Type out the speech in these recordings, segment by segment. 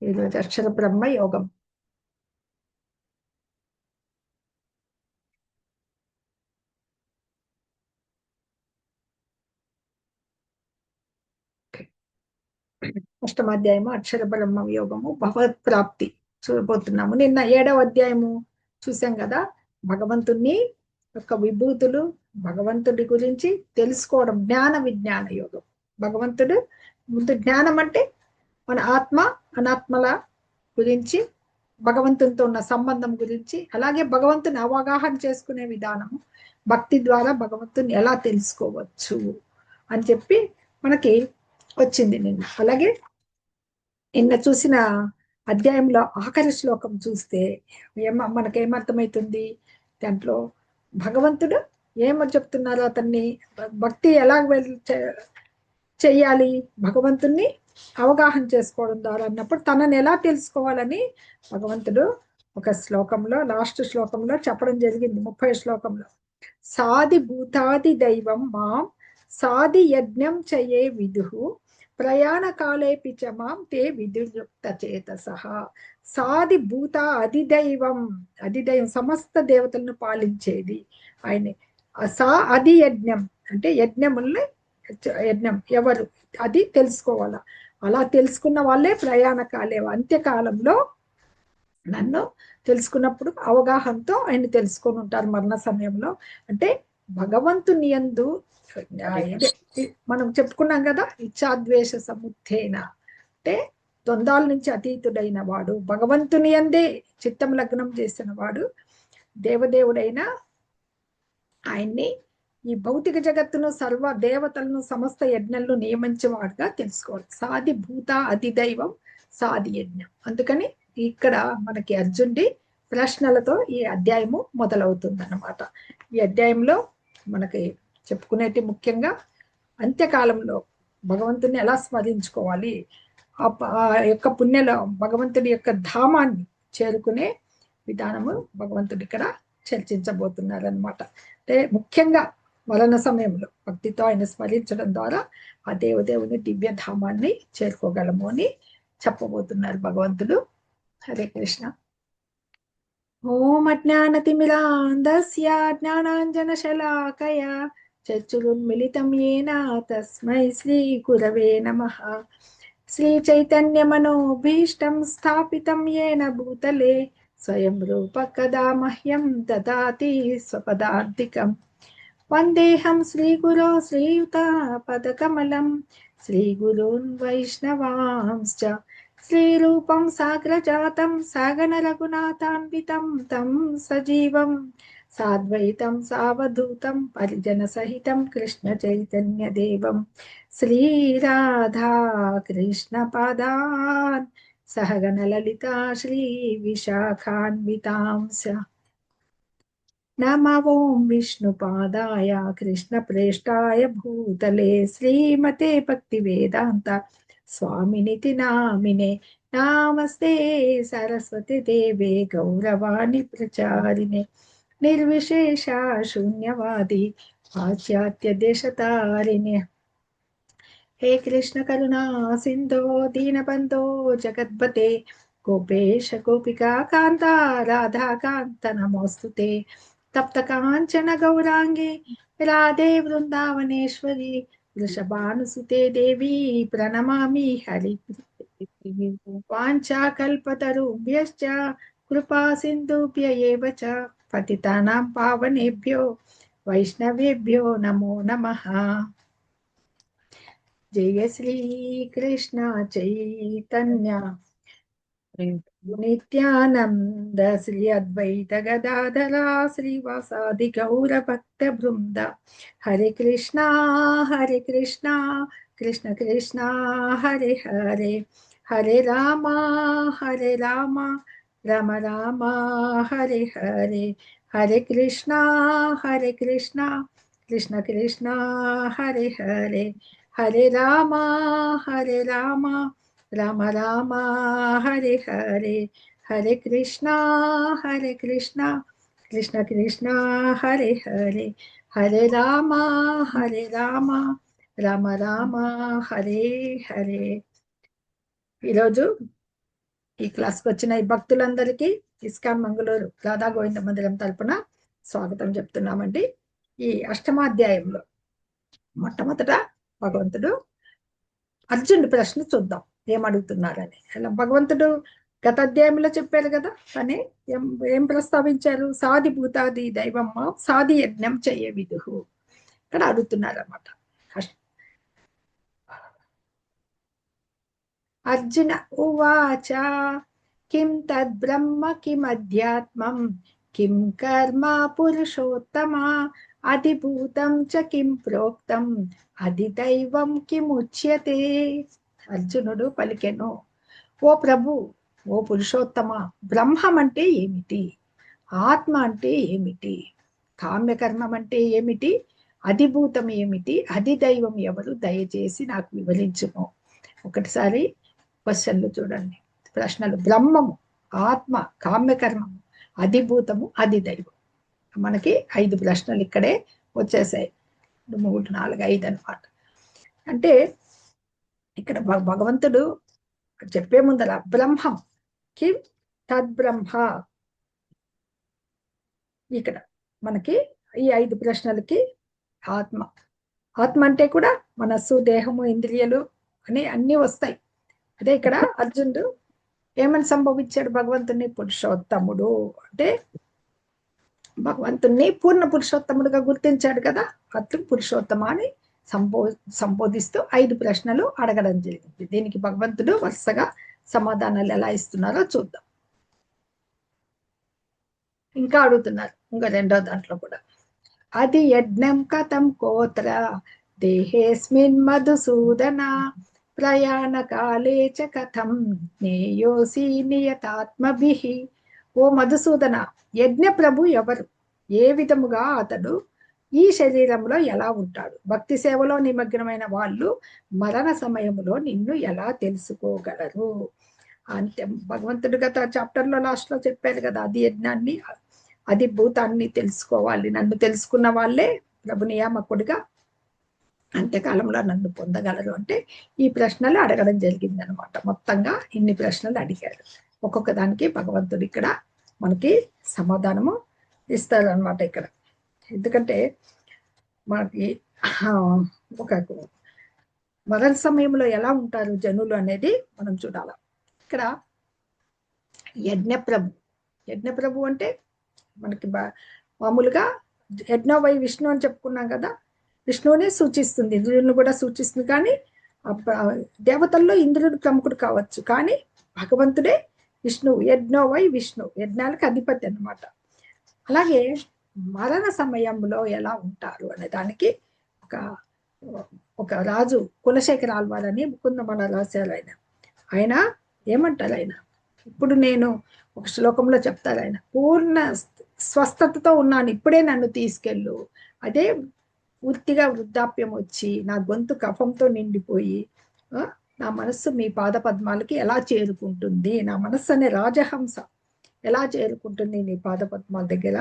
ఈరోజు అక్షర బ్రహ్మ యోగం. అష్టమాధ్యాయము అక్షర బ్రహ్మ యోగము భగవత్ ప్రాప్తి చూడబోతున్నాము. నిన్న 7వ అధ్యాయము చూసాం కదా. భగవంతుని యొక్క విభూతులు, భగవంతుడి గురించి తెలుసుకోవడం, జ్ఞాన విజ్ఞాన యోగం. భగవంతుడు ముందు జ్ఞానం అంటే మన ఆత్మ అనాత్మల గురించి, భగవంతునితో ఉన్న సంబంధం గురించి, అలాగే భగవంతుని అవగాహన చేసుకునే విధానము, భక్తి ద్వారా భగవంతుని ఎలా తెలుసుకోవచ్చు అని చెప్పి మనకి వచ్చింది నిన్న. అలాగే నిన్న చూసిన అధ్యాయంలో ఆఖరి శ్లోకం చూస్తే మనకేమర్థమవుతుంది? దాంట్లో భగవంతుడు ఏమో చెప్తున్నారు, అతన్ని భక్తి ఎలా చెయ్యాలి, భగవంతుణ్ణి అవగాహన చేసుకోవడం ద్వారా అన్నప్పుడు తనని ఎలా తెలుసుకోవాలని భగవంతుడు ఒక శ్లోకంలో, లాస్ట్ శ్లోకంలో చెప్పడం జరిగింది. 30వ శ్లోకంలో సాది భూతాది దైవం మాం సాది యజ్ఞం చయే విదుహు ప్రయాణ కాలేపి చ మాం తే విదుర్యుక్త చేతసః. సాది భూత అధిదైవం, అధిదైవం సమస్త దేవతలను పాలించేది ఆయనే. సా అది యజ్ఞం అంటే యజ్ఞముల్ని, యజ్ఞం ఎవరు అది తెలుసుకోవాలా. అలా తెలుసుకున్న వాళ్ళే ప్రయాణ కాలే, అంత్యకాలంలో నన్ను తెలుసుకున్నప్పుడు అవగాహనతో ఆయన తెలుసుకొని ఉంటారు మరణ సమయంలో. అంటే భగవంతుని యందు మనం చెప్పుకున్నాం కదా, ఇచ్ఛాద్వేష సముత్థేన అంటే ద్వంద్వాల నుంచి అతీతుడైన వాడు, భగవంతుని యందే చిత్తం లగ్నం చేసిన వాడు, దేవదేవుడైన ఆయన్ని ఈ భౌతిక జగత్తును, సర్వ దేవతలను, సమస్త యజ్ఞాలను నియమించేవాడుగా తెలుసుకోవాలి. సాది భూత అధిదైవం సాది యజ్ఞం. అందుకని ఇక్కడ మనకి అర్జునుడి ప్రశ్నలతో ఈ అధ్యాయము మొదలవుతుంది అన్నమాట. ఈ అధ్యాయంలో మనకి చెప్పుకునేటి ముఖ్యంగా అంత్యకాలంలో భగవంతుని ఎలా స్మరించుకోవాలి, ఆ యొక్క పుణ్యలో భగవంతుడి యొక్క ధామాన్ని చేరుకునే విధానము భగవంతుడు ఇక్కడ చర్చించబోతున్నారు అనమాట. అంటే ముఖ్యంగా మరణ సమయంలో భక్తితో ఆయన స్మరించడం ద్వారా ఆ దేవదేవుని దివ్య ధామాన్ని చేరుకోగలము అని చెప్పబోతున్నారు భగవంతుడు. హరే కృష్ణ. ఓం అజ్ఞానతిమిరాంధస్య జ్ఞానాంజనశలాకయా చక్షురున్మిళితం యేన తస్మై శ్రీ గురవే నమః. శ్రీచైతన్యమనోభీష్టం స్థాపితం యేన భూతలే స్వయం రూప కదా మహ్యం దదాతి స్వపదాంతికం. వందేహం శ్రీగురో శ్రీయుతపదకమలం శ్రీగురూన్ వైష్ణవాంశ్చ శ్రీరూపం సాగ్రజాతం సగన రఘునాథాన్వితం తం సజీవం సాద్వైతం సావధూతం పరిజన సహితం కృష్ణ చైతన్య దేవం శ్రీరాధా కృష్ణ పాదాన్ సహగన లలితా శ్రీ విశాఖాన్వితాంశ. నమో ఓం విష్ణుపాదాయ కృష్ణప్రేష్టాయ భూతలే శ్రీమతే భక్తివేదాంత స్వామినితి నామినే. నమస్తే సరస్వతి దేవే గౌరవాణి ప్రచారిణే నిర్విశేష శూన్యవాది పాశ్చాత్య దేశతారిణే. हे कृष्ण करुणा सिंधो दीनबंधो जगद्पते गोपेश गोपिका कांता राधा कांत नमोस्तुते. तप्त कांचन गौरांगे राधे वृंदावनेश्वरी वृषभानुसुते देवी प्रणमामि हरिप्रिये. वाञ्छाकल्पतरुभ्यश्च कृपा सिन्धुभ्य एव च पतितानां पावनेभ्यो वैष्णवेभ्यो नमो नमः. जय श्री कृष्ण चैतन्य नित्यानंद श्री अद्वैत गदाधरा श्रीवासादि गौर भक्त वृंद. हरे कृष्णा कृष्ण कृष्णा हरे हरे, हरे रामा राम राम हरे हरे, हरे कृष्णा कृष्ण कृष्णा हरे हरे, हरे रामा राम राम हरे हरे, हरे कृष्णा कृष्ण कृष्णा हरे हरे, हरे रामा राम राम हरे हरे. ఈరోజు ఈ క్లాస్కి వచ్చిన ఈ భక్తులందరికీ ఇస్కాన్ మంగళూరు రాధా గోవింద మందిరం తరపున స్వాగతం చెప్తున్నామండి. ఈ అష్టమాధ్యాయంలో మొట్టమొదట భగవంతుడు అర్జునుడి ప్రశ్న చూద్దాం ఏమడుగుతున్నారని. అలా భగవంతుడు గత అధ్యాయంలో చెప్పారు కదా, కానీ ఏం ప్రస్తావించారు? సాది భూతాది దైవమ్మ సాది యజ్ఞం చెయ్య విదుహు ఇక్కడ అడుగుతున్నారు అన్నమాట. అర్జున ఉవాచ కిం తద్బ్రహ్మ కిమధ్యాత్మం కిం కర్మ పురుషోత్తమ అధిభూతం చ కిం ప్రోక్తం అధిదైవం కిముచ్యతే. అర్జునుడు పలికెను, ఓ ప్రభు, ఓ పురుషోత్తమ, బ్రహ్మం అంటే ఏమిటి? ఆత్మ అంటే ఏమిటి? కామ్యకర్మం అంటే ఏమిటి? అధిభూతం ఏమిటి? అధిదైవం ఎవరు? దయచేసి నాకు వివరించుము. ఒకటిసారి క్వశ్చన్లు చూడండి, ప్రశ్నలు. బ్రహ్మము, ఆత్మ, కామ్యకర్మము, అధిభూతము, అధిదైవం. మనకి 5 ప్రశ్నలు ఇక్కడే వచ్చేసాయి. 3, 4, 5 అనమాట. అంటే ఇక్కడ భగవంతుడు చెప్పే ముందర బ్రహ్మం కిం తద్బ్రహ్మ, ఇక్కడ మనకి ఈ 5 ప్రశ్నలకి ఆత్మ, ఆత్మ అంటే కూడా మనస్సు, దేహము, ఇంద్రియాలు అని అన్ని వస్తాయి. అదే ఇక్కడ అర్జునుడు ఏమని సంభవించాడు భగవంతుని? పురుషోత్తముడు అంటే భగవంతుణ్ణి పూర్ణ పురుషోత్తముడుగా గుర్తించాడు కదా, అతను పురుషోత్తమ అని సంబోధిస్తూ 5 ప్రశ్నలు అడగడం జరిగింది. దీనికి భగవంతుడు వరుసగా సమాధానాలు ఎలా ఇస్తున్నారో చూద్దాం. ఇంకా అడుగుతున్నారు, ఇంకా 2వ దాంట్లో కూడా. అది యజ్ఞం కథం కోత్ర దేహేస్మిన్ మధుసూదన ప్రయాణ కాలే చ కథం నేయోసి నియతాత్మభిః. ఓ మధుసూదన, యజ్ఞ ప్రభు ఎవరు? ఏ విధముగా అతడు ఈ శరీరంలో ఎలా ఉంటాడు? భక్తి సేవలో నిమగ్నమైన వాళ్ళు మరణ సమయంలో నిన్ను ఎలా తెలుసుకోగలరు? అంటే భగవంతుడు గత చాప్టర్లో లాస్ట్ లో చెప్పారు కదా, అది యజ్ఞాన్ని, అది భూతాన్ని తెలుసుకోవాలి. నన్ను తెలుసుకున్న వాళ్ళే ప్రభు నియామకుడిగా అంత్యకాలంలో నన్ను పొందగలరు. అంటే ఈ ప్రశ్నలు అడగడం జరిగింది అనమాట. మొత్తంగా ఇన్ని ప్రశ్నలు అడిగారు. ఒక్కొక్క దానికి భగవంతుడు ఇక్కడ మనకి సమాధానము ఇస్తారనమాట ఇక్కడ. ఎందుకంటే మనకి ఒక మరణ సమయంలో ఎలా ఉంటారు జనులు అనేది మనం చూడాలి. ఇక్కడ యజ్ఞప్రభు, యజ్ఞప్రభు అంటే మనకి మామూలుగా యజ్ఞ వై విష్ణు అని చెప్పుకున్నాం కదా, విష్ణువుని సూచిస్తుంది, ఇంద్రుడిని కూడా సూచిస్తుంది. కానీ దేవతల్లో ఇంద్రుడు ప్రముఖుడు కావచ్చు, కానీ భగవంతుడే విష్ణువు. యజ్ఞో వై విష్ణు, యజ్ఞాలకు అధిపతి అన్నమాట. అలాగే మరణ సమయంలో ఎలా ఉంటారు అనే దానికి ఒక రాజు కులశేఖర ఆళ్వారని ముకుందమల రాశారు. ఆయన ఏమంటారు, ఆయన ఇప్పుడు నేను ఒక శ్లోకంలో చెప్తారు, ఆయన పూర్ణ స్వస్థతతో ఉన్నాను, ఇప్పుడే నన్ను తీసుకెళ్ళు. అదే పూర్తిగా వృద్ధాప్యం వచ్చి నా గొంతు కఫంతో నిండిపోయి నా మనస్సు మీ పాద పద్మాలకి ఎలా చేరుకుంటుంది? నా మనస్సు అనే రాజహంస ఎలా చేరుకుంటుంది నీ పాద పద్మాల దగ్గర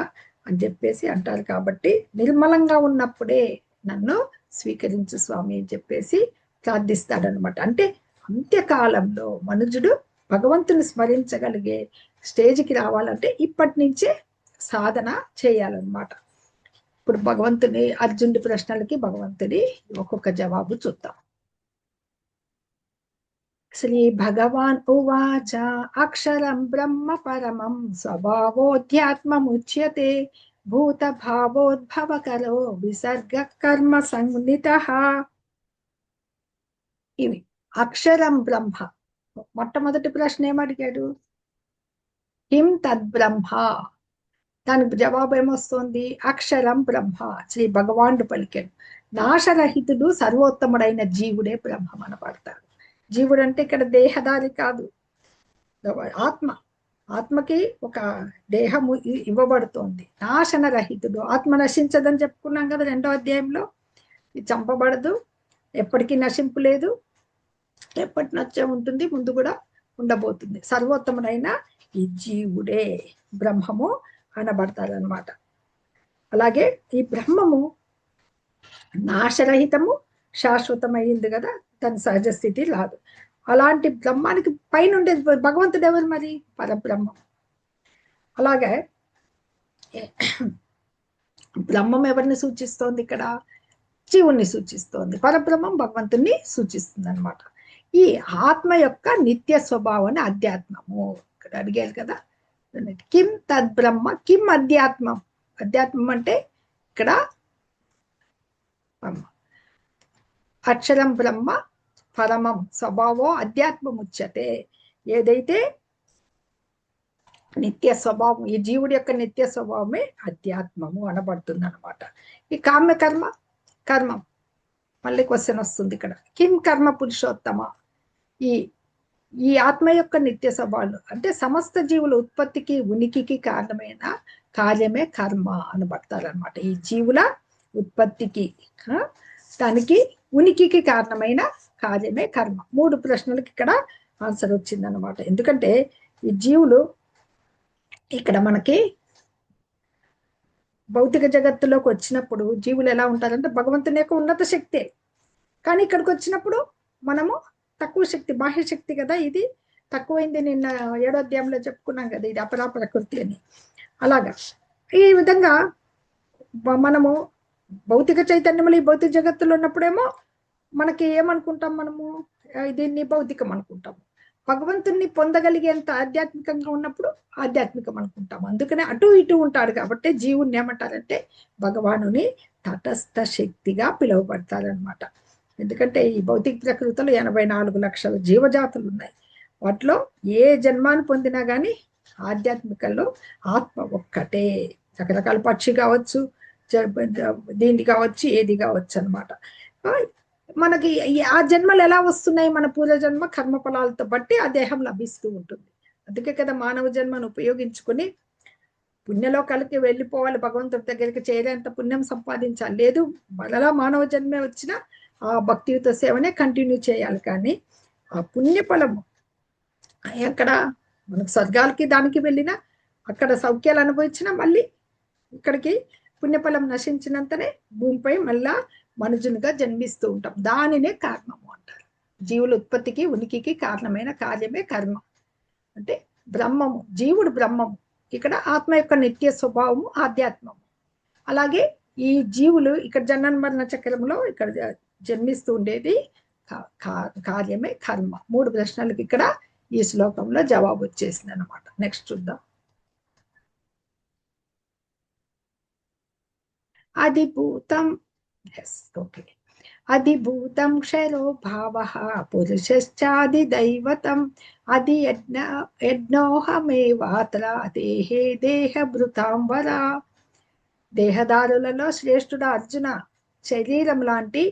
అని చెప్పేసి అంటారు. కాబట్టి నిర్మలంగా ఉన్నప్పుడే నన్ను స్వీకరించు స్వామి అని చెప్పేసి ప్రార్థిస్తాడనమాట. అంటే అంత్యకాలంలో మనుజుడు భగవంతుని స్మరించగలిగే స్టేజ్కి రావాలంటే ఇప్పటి నుంచే సాధన చేయాలన్నమాట. ఇప్పుడు భగవంతుని అర్జునుడి ప్రశ్నలకి భగవంతుడి ఒక్కొక్క జవాబు చూద్దాం. శ్రీ భగవాన్ ఉవాచ అక్షరం బ్రహ్మ పరమం స్వభావోధ్యాత్మముచ్యతే భూత భావోద్భవకరో విసర్గ కర్మ సంనితః. ఇవి అక్షరం బ్రహ్మ. మొట్టమొదటి ప్రశ్న ఏమడిగాడు? కిం తద్బ్రహ్మ. దానికి జవాబు ఏమొస్తుంది? అక్షరం బ్రహ్మ. శ్రీ భగవానుడు పలికాడు, నాశరహితుడు సర్వోత్తముడైన జీవుడే బ్రహ్మం అనబడతాడు. జీవుడు అంటే ఇక్కడ దేహదారి కాదు, ఆత్మ. ఆత్మకి ఒక దేహము ఇవ్వబడుతోంది. నాశన రహితుడు, ఆత్మ నశించదని చెప్పుకున్నాం కదా 2వ అధ్యాయంలో. ఇది చంపబడదు, ఎప్పటికీ నశింపు లేదు, ఎప్పటి నచ్చే ఉంటుంది, ముందు కూడా ఉండబోతుంది. సర్వోత్తముడైన ఈ జీవుడే బ్రహ్మము అనబడతారనమాట. అలాగే ఈ బ్రహ్మము నాశరహితము, శాశ్వతమైంది కదా, తన సహజ స్థితి రాదు. అలాంటి బ్రహ్మానికి పైన ఉండేది భగవంతుడు ఎవరు మరి? పరబ్రహ్మం. అలాగే బ్రహ్మం ఎవరిని సూచిస్తోంది ఇక్కడ? జీవుణ్ణి సూచిస్తోంది. పరబ్రహ్మం భగవంతుణ్ణి సూచిస్తుంది అనమాట. ఈ ఆత్మ యొక్క నిత్య స్వభావాన్ని అధ్యాత్మము ఇక్కడ అడిగారు కదా. కిం తద్బ్రహ్మ కిం అధ్యాత్మం. అధ్యాత్మం అంటే ఇక్కడ అక్షరం బ్రహ్మ పరమం స్వభావం అధ్యాత్మం ఉచ్యతే. ఏదైతే నిత్య స్వభావం, ఈ జీవుడి యొక్క నిత్య స్వభావమే అధ్యాత్మము అనబడుతుంది అనమాట. ఈ కామ్య కర్మ కర్మం. మళ్ళీ క్వశ్చన్ వస్తుంది ఇక్కడ, కిం కర్మ పురుషోత్తమ. ఈ ఈ ఆత్మ యొక్క నిత్య స్వభావాలు అంటే సమస్త జీవుల ఉత్పత్తికి ఉనికికి కారణమైన కార్యమే కర్మ అనబడతారనమాట. ఈ జీవుల ఉత్పత్తికి దానికి ఉనికికి కారణమైన కార్యమే కర్మ. 3 ప్రశ్నలకి ఇక్కడ ఆన్సర్ వచ్చిందనమాట. ఎందుకంటే ఈ జీవులు ఇక్కడ మనకి భౌతిక జగత్తులోకి వచ్చినప్పుడు జీవులు ఎలా ఉంటారంటే భగవంతుని యొక్క ఉన్నత శక్తే. కానీ ఇక్కడికి వచ్చినప్పుడు మనము తక్కువ శక్తి, బాహ్య శక్తి కదా. ఇది తక్కువైంది. నిన్న 7వ అధ్యాయంలో చెప్పుకున్నాం కదా, ఇది అపరా ప్రకృతి అని. అలాగా ఈ విధంగా మనము భౌతిక చైతన్యములు ఈ భౌతిక జగత్తులో ఉన్నప్పుడేమో మనకి ఏమనుకుంటాం, మనము దీన్ని భౌతికం అనుకుంటాము. భగవంతుణ్ణి పొందగలిగేంత ఆధ్యాత్మికంగా ఉన్నప్పుడు ఆధ్యాత్మికం అనుకుంటాం. అందుకనే అటు ఇటు ఉంటాడు కాబట్టి జీవుని ఏమంటారంటే భగవానుని తటస్థ శక్తిగా పిలువబడతారనమాట. ఎందుకంటే ఈ భౌతిక ప్రకృతిలో 84 లక్షల జీవజాతులు ఉన్నాయి. వాటిలో ఏ జన్మాన్ని పొందినా కానీ ఆధ్యాత్మికంలో ఆత్మ ఒక్కటే. రకరకాల పక్షి కావచ్చు, దీన్ని కావచ్చు, ఏది కావచ్చు అనమాట. మనకి ఆ జన్మలు ఎలా వస్తున్నాయి? మన పూర్వజన్మ కర్మఫలాలతో బట్టి ఆ దేహం లభిస్తూ ఉంటుంది. అందుకే కదా మానవ జన్మను ఉపయోగించుకుని పుణ్యలోకాలకి వెళ్ళిపోవాలి, భగవంతుడి దగ్గరికి చేరేంత పుణ్యం సంపాదించాలి. లేదు మరలా మానవ జన్మే వచ్చినా ఆ భక్తియుత సేవనే కంటిన్యూ చేయాలి. కానీ ఆ పుణ్యఫలము ఎక్కడ మనకు స్వర్గాలకి దానికి వెళ్ళినా అక్కడ సౌఖ్యాలు అనుభవించినా మళ్ళీ ఇక్కడికి పుణ్యఫలం నశించినంతనే భూమిపై మళ్ళా మనుజునిగా జన్మిస్తూ ఉంటాం. దానినే కారణము అంటారు. జీవుల ఉత్పత్తికి ఉనికికి కారణమైన కార్యమే కర్మ. అంటే బ్రహ్మము, జీవుడు బ్రహ్మము. ఇక్కడ ఆత్మ యొక్క నిత్య స్వభావము ఆధ్యాత్మము. అలాగే ఈ జీవులు ఇక్కడ జనన మరణ చక్రంలో ఇక్కడ జన్మిస్తూ ఉండేది కార్యమే కర్మ. 3 ప్రశ్నలకు ఇక్కడ ఈ శ్లోకంలో జవాబు వచ్చేసింది అనమాట. నెక్స్ట్ చూద్దాం. అధిభూతం ఓకే అధిభూతం క్షరో భావః పురుషశ్చాదిదైవతం అధి యజ్ఞోహమేవాత్ర దేహే దేహభృతాంబర. దేహదారులలో శ్రేష్ఠుడ అర్జున, శరీరం లాంటి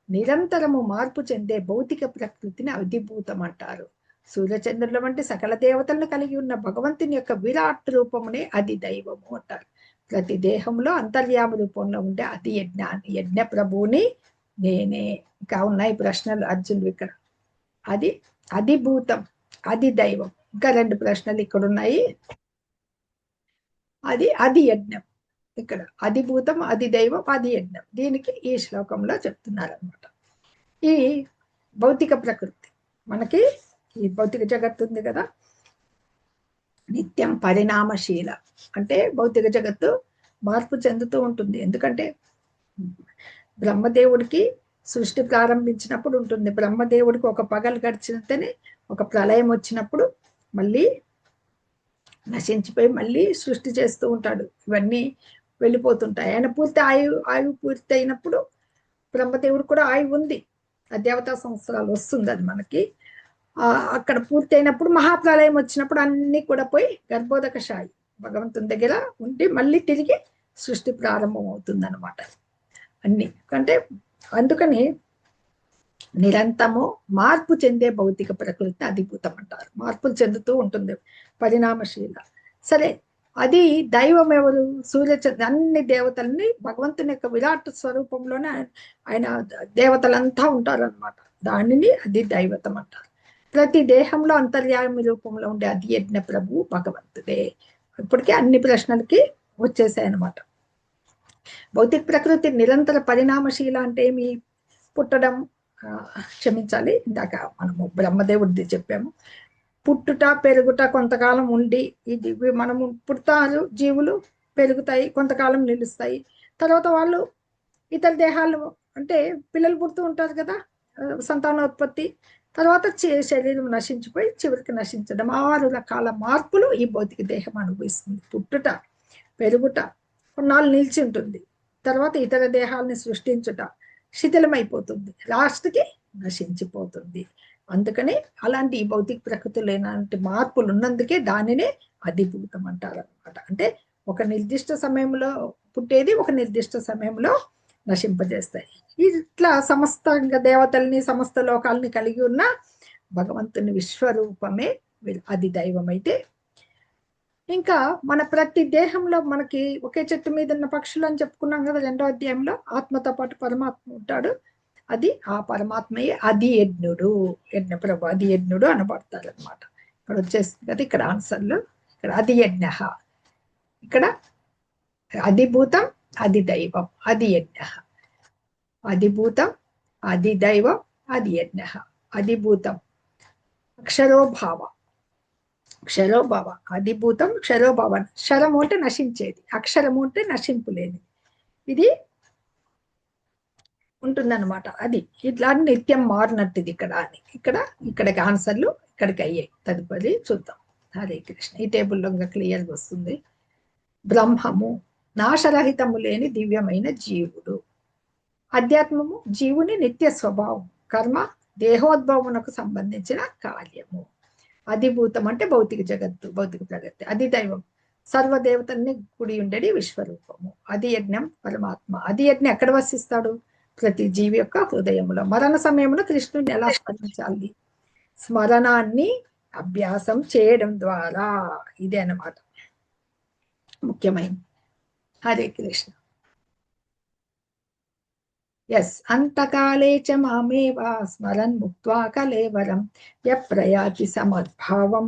నిరంతరము మార్పు చెందే భౌతిక ప్రకృతిని అధిభూతం అంటారు. సూర్యచంద్రుల వంటి సకల దేవతలను కలిగి ఉన్న భగవంతుని యొక్క విరాట్ రూపమునే అది దైవము అంటారు. ప్రతి దేహంలో అంతర్యామ రూపంలో ఉండే అతి యజ్ఞ ప్రభువుని నేనే. ఇంకా ఉన్నాయి ప్రశ్నలు అర్జునుడు ఇక్కడ. అది అధిభూతం, అది దైవం. ఇంకా 2 ప్రశ్నలు ఇక్కడ ఉన్నాయి. అది యజ్ఞం. ఇక్కడ అధిభూతం, అది దైవం, అది యజ్ఞం. దీనికి ఈ శ్లోకంలో చెప్తున్నారు అనమాట. ఈ భౌతిక ప్రకృతి మనకి ఈ భౌతిక జగత్తు ఉంది కదా, నిత్యం పరిణామశీల. అంటే భౌతిక జగత్తు మార్పు చెందుతూ ఉంటుంది. ఎందుకంటే బ్రహ్మదేవుడికి సృష్టి ప్రారంభించినప్పుడు ఉంటుంది. బ్రహ్మదేవుడికి ఒక పగలు గడిచినతేనే ఒక ప్రళయం వచ్చినప్పుడు మళ్ళీ నశించిపోయి మళ్ళీ సృష్టి చేస్తూ ఉంటాడు. ఇవన్నీ వెళ్ళిపోతుంటాయి. ఆయన ఆయువు పూర్తి అయినప్పుడు బ్రహ్మదేవుడు కూడా ఆయువు ఉంది, ఆ దేవతా సంవత్సరాలు వస్తుంది అది మనకి. అక్కడ పూర్తి అయినప్పుడు మహాప్రలయం వచ్చినప్పుడు అన్ని కూడా పోయి గర్భోదకశాయి భగవంతుని దగ్గర ఉండి మళ్ళీ తిరిగి సృష్టి ప్రారంభం అవుతుంది అనమాట. అన్ని అంటే అందుకని నిరంతరము మార్పు చెందే భౌతిక ప్రకృతిని అధిభూతం అంటారు. మార్పులు చెందుతూ ఉంటుంది, పరిణామశీల. సరే, అది దైవం ఎవరు? అన్ని దేవతల్ని భగవంతుని యొక్క విరాట్ స్వరూపంలోనే ఆయన దేవతలంతా ఉంటారనమాట. దానిని అది దైవతం అంటారు. ప్రతి దేహంలో అంతర్యామి రూపంలో ఉండే అది యజ్ఞ ప్రభువు భగవంతుడే. ఇప్పటికే అన్ని ప్రశ్నలకి వచ్చేసాయి అనమాట. భౌతిక ప్రకృతి నిరంతర పరిణామశీల అంటే ఏమి? పుట్టడం, క్షమించాలి, ఇందాక మనము బ్రహ్మదేవుడిది చెప్పాము. పుట్టుట పెరుగుట కొంతకాలం ఉండి, ఇది మనము పుడతారు, జీవులు పెరుగుతాయి, కొంతకాలం నిలుస్తాయి, తర్వాత వాళ్ళు ఇతర దేహాలు అంటే పిల్లలు పుడుతూ ఉంటారు కదా, సంతానోత్పత్తి, తర్వాత శరీరం నశించిపోయి చివరికి నశించడం, 6 రకాల మార్పులు ఈ భౌతిక దేహం అనుభవిస్తుంది. పుట్టుట, పెరుగుట, కొన్నాళ్ళు నిలిచి ఉంటుంది, తర్వాత ఇతర దేహాలని సృష్టించుట, శిథిలమైపోతుంది, లాస్ట్కి నశించిపోతుంది. అందుకని అలాంటి ఈ భౌతిక ప్రకృతిలో ఇలాంటి మార్పులు ఉన్నందుకే దానినే అధిభూతం అంటారు అనమాట. అంటే ఒక నిర్దిష్ట సమయంలో పుట్టేది ఒక నిర్దిష్ట సమయంలో నశింపజేస్తాయి. ఇట్లా సమస్త దేవతల్ని సమస్త లోకాలని కలిగి ఉన్న భగవంతుని విశ్వరూపమే అది దైవం. అయితే ఇంకా మన ప్రతి దేహంలో మనకి ఒకే చెట్టు మీద ఉన్న పక్షులు అని చెప్పుకున్నాం కదా 2వ అధ్యాయంలో, ఆత్మతో పాటు పరమాత్మ ఉంటాడు. అది ఆ పరమాత్మయే అది యజ్ఞుడు, యజ్ఞప్రభు అది యజ్ఞుడు అనబడతారు అనమాట. ఇక్కడ వచ్చేస్తుంది కదా ఇక్కడ ఆన్సర్లు. ఇక్కడ అది యజ్ఞ, ఇక్కడ అధిభూతం, అది దైవం, అది యజ్ఞ. అధిభూతం, అది దైవం, అది యజ్ఞ. అధిభూతం అక్షరోభావ, క్షరోభావ, అధిభూతం క్షరోభావ. క్షరము అంటే నశించేది, అక్షరము అంటే నశింపు లేని, ఇది ఉంటుందన్నమాట. అది ఇట్లా నిత్యం మారినట్టుది ఇక్కడ అని. ఇక్కడికి ఆన్సర్లు ఇక్కడికి అయ్యాయి. తదుపరి చూద్దాం. హరే కృష్ణ. ఈ టేబుల్లో ఇంకా క్లియర్గా వస్తుంది. బ్రహ్మము నాశరహితము లేని దివ్యమైన జీవుడు. అధ్యాత్మము జీవుని నిత్య స్వభావం, కర్మ దేహోద్భవమునకు సంబంధించిన కార్యము. అధిభూతం అంటే భౌతిక జగత్తు, భౌతిక ప్రగతి. అది దైవం, సర్వదేవతల్ని కూడి ఉండేది విశ్వరూపము. అది యజ్ఞం పరమాత్మ. అది యజ్ఞం ఎక్కడ వసిస్తాడు? ప్రతి జీవి యొక్క హృదయంలో. మరణ సమయంలో కృష్ణుని ఎలా స్మరించాలి? స్మరణాన్ని అభ్యాసం చేయడం ద్వారా. ఇదే అన్నమాట ముఖ్యమైనది. హరే కృష్ణ. ఎస్ అంతకాలే చ మామేవ స్మరన్ ముక్త్వా కలేవరం యప్రయాతి సమద్భావం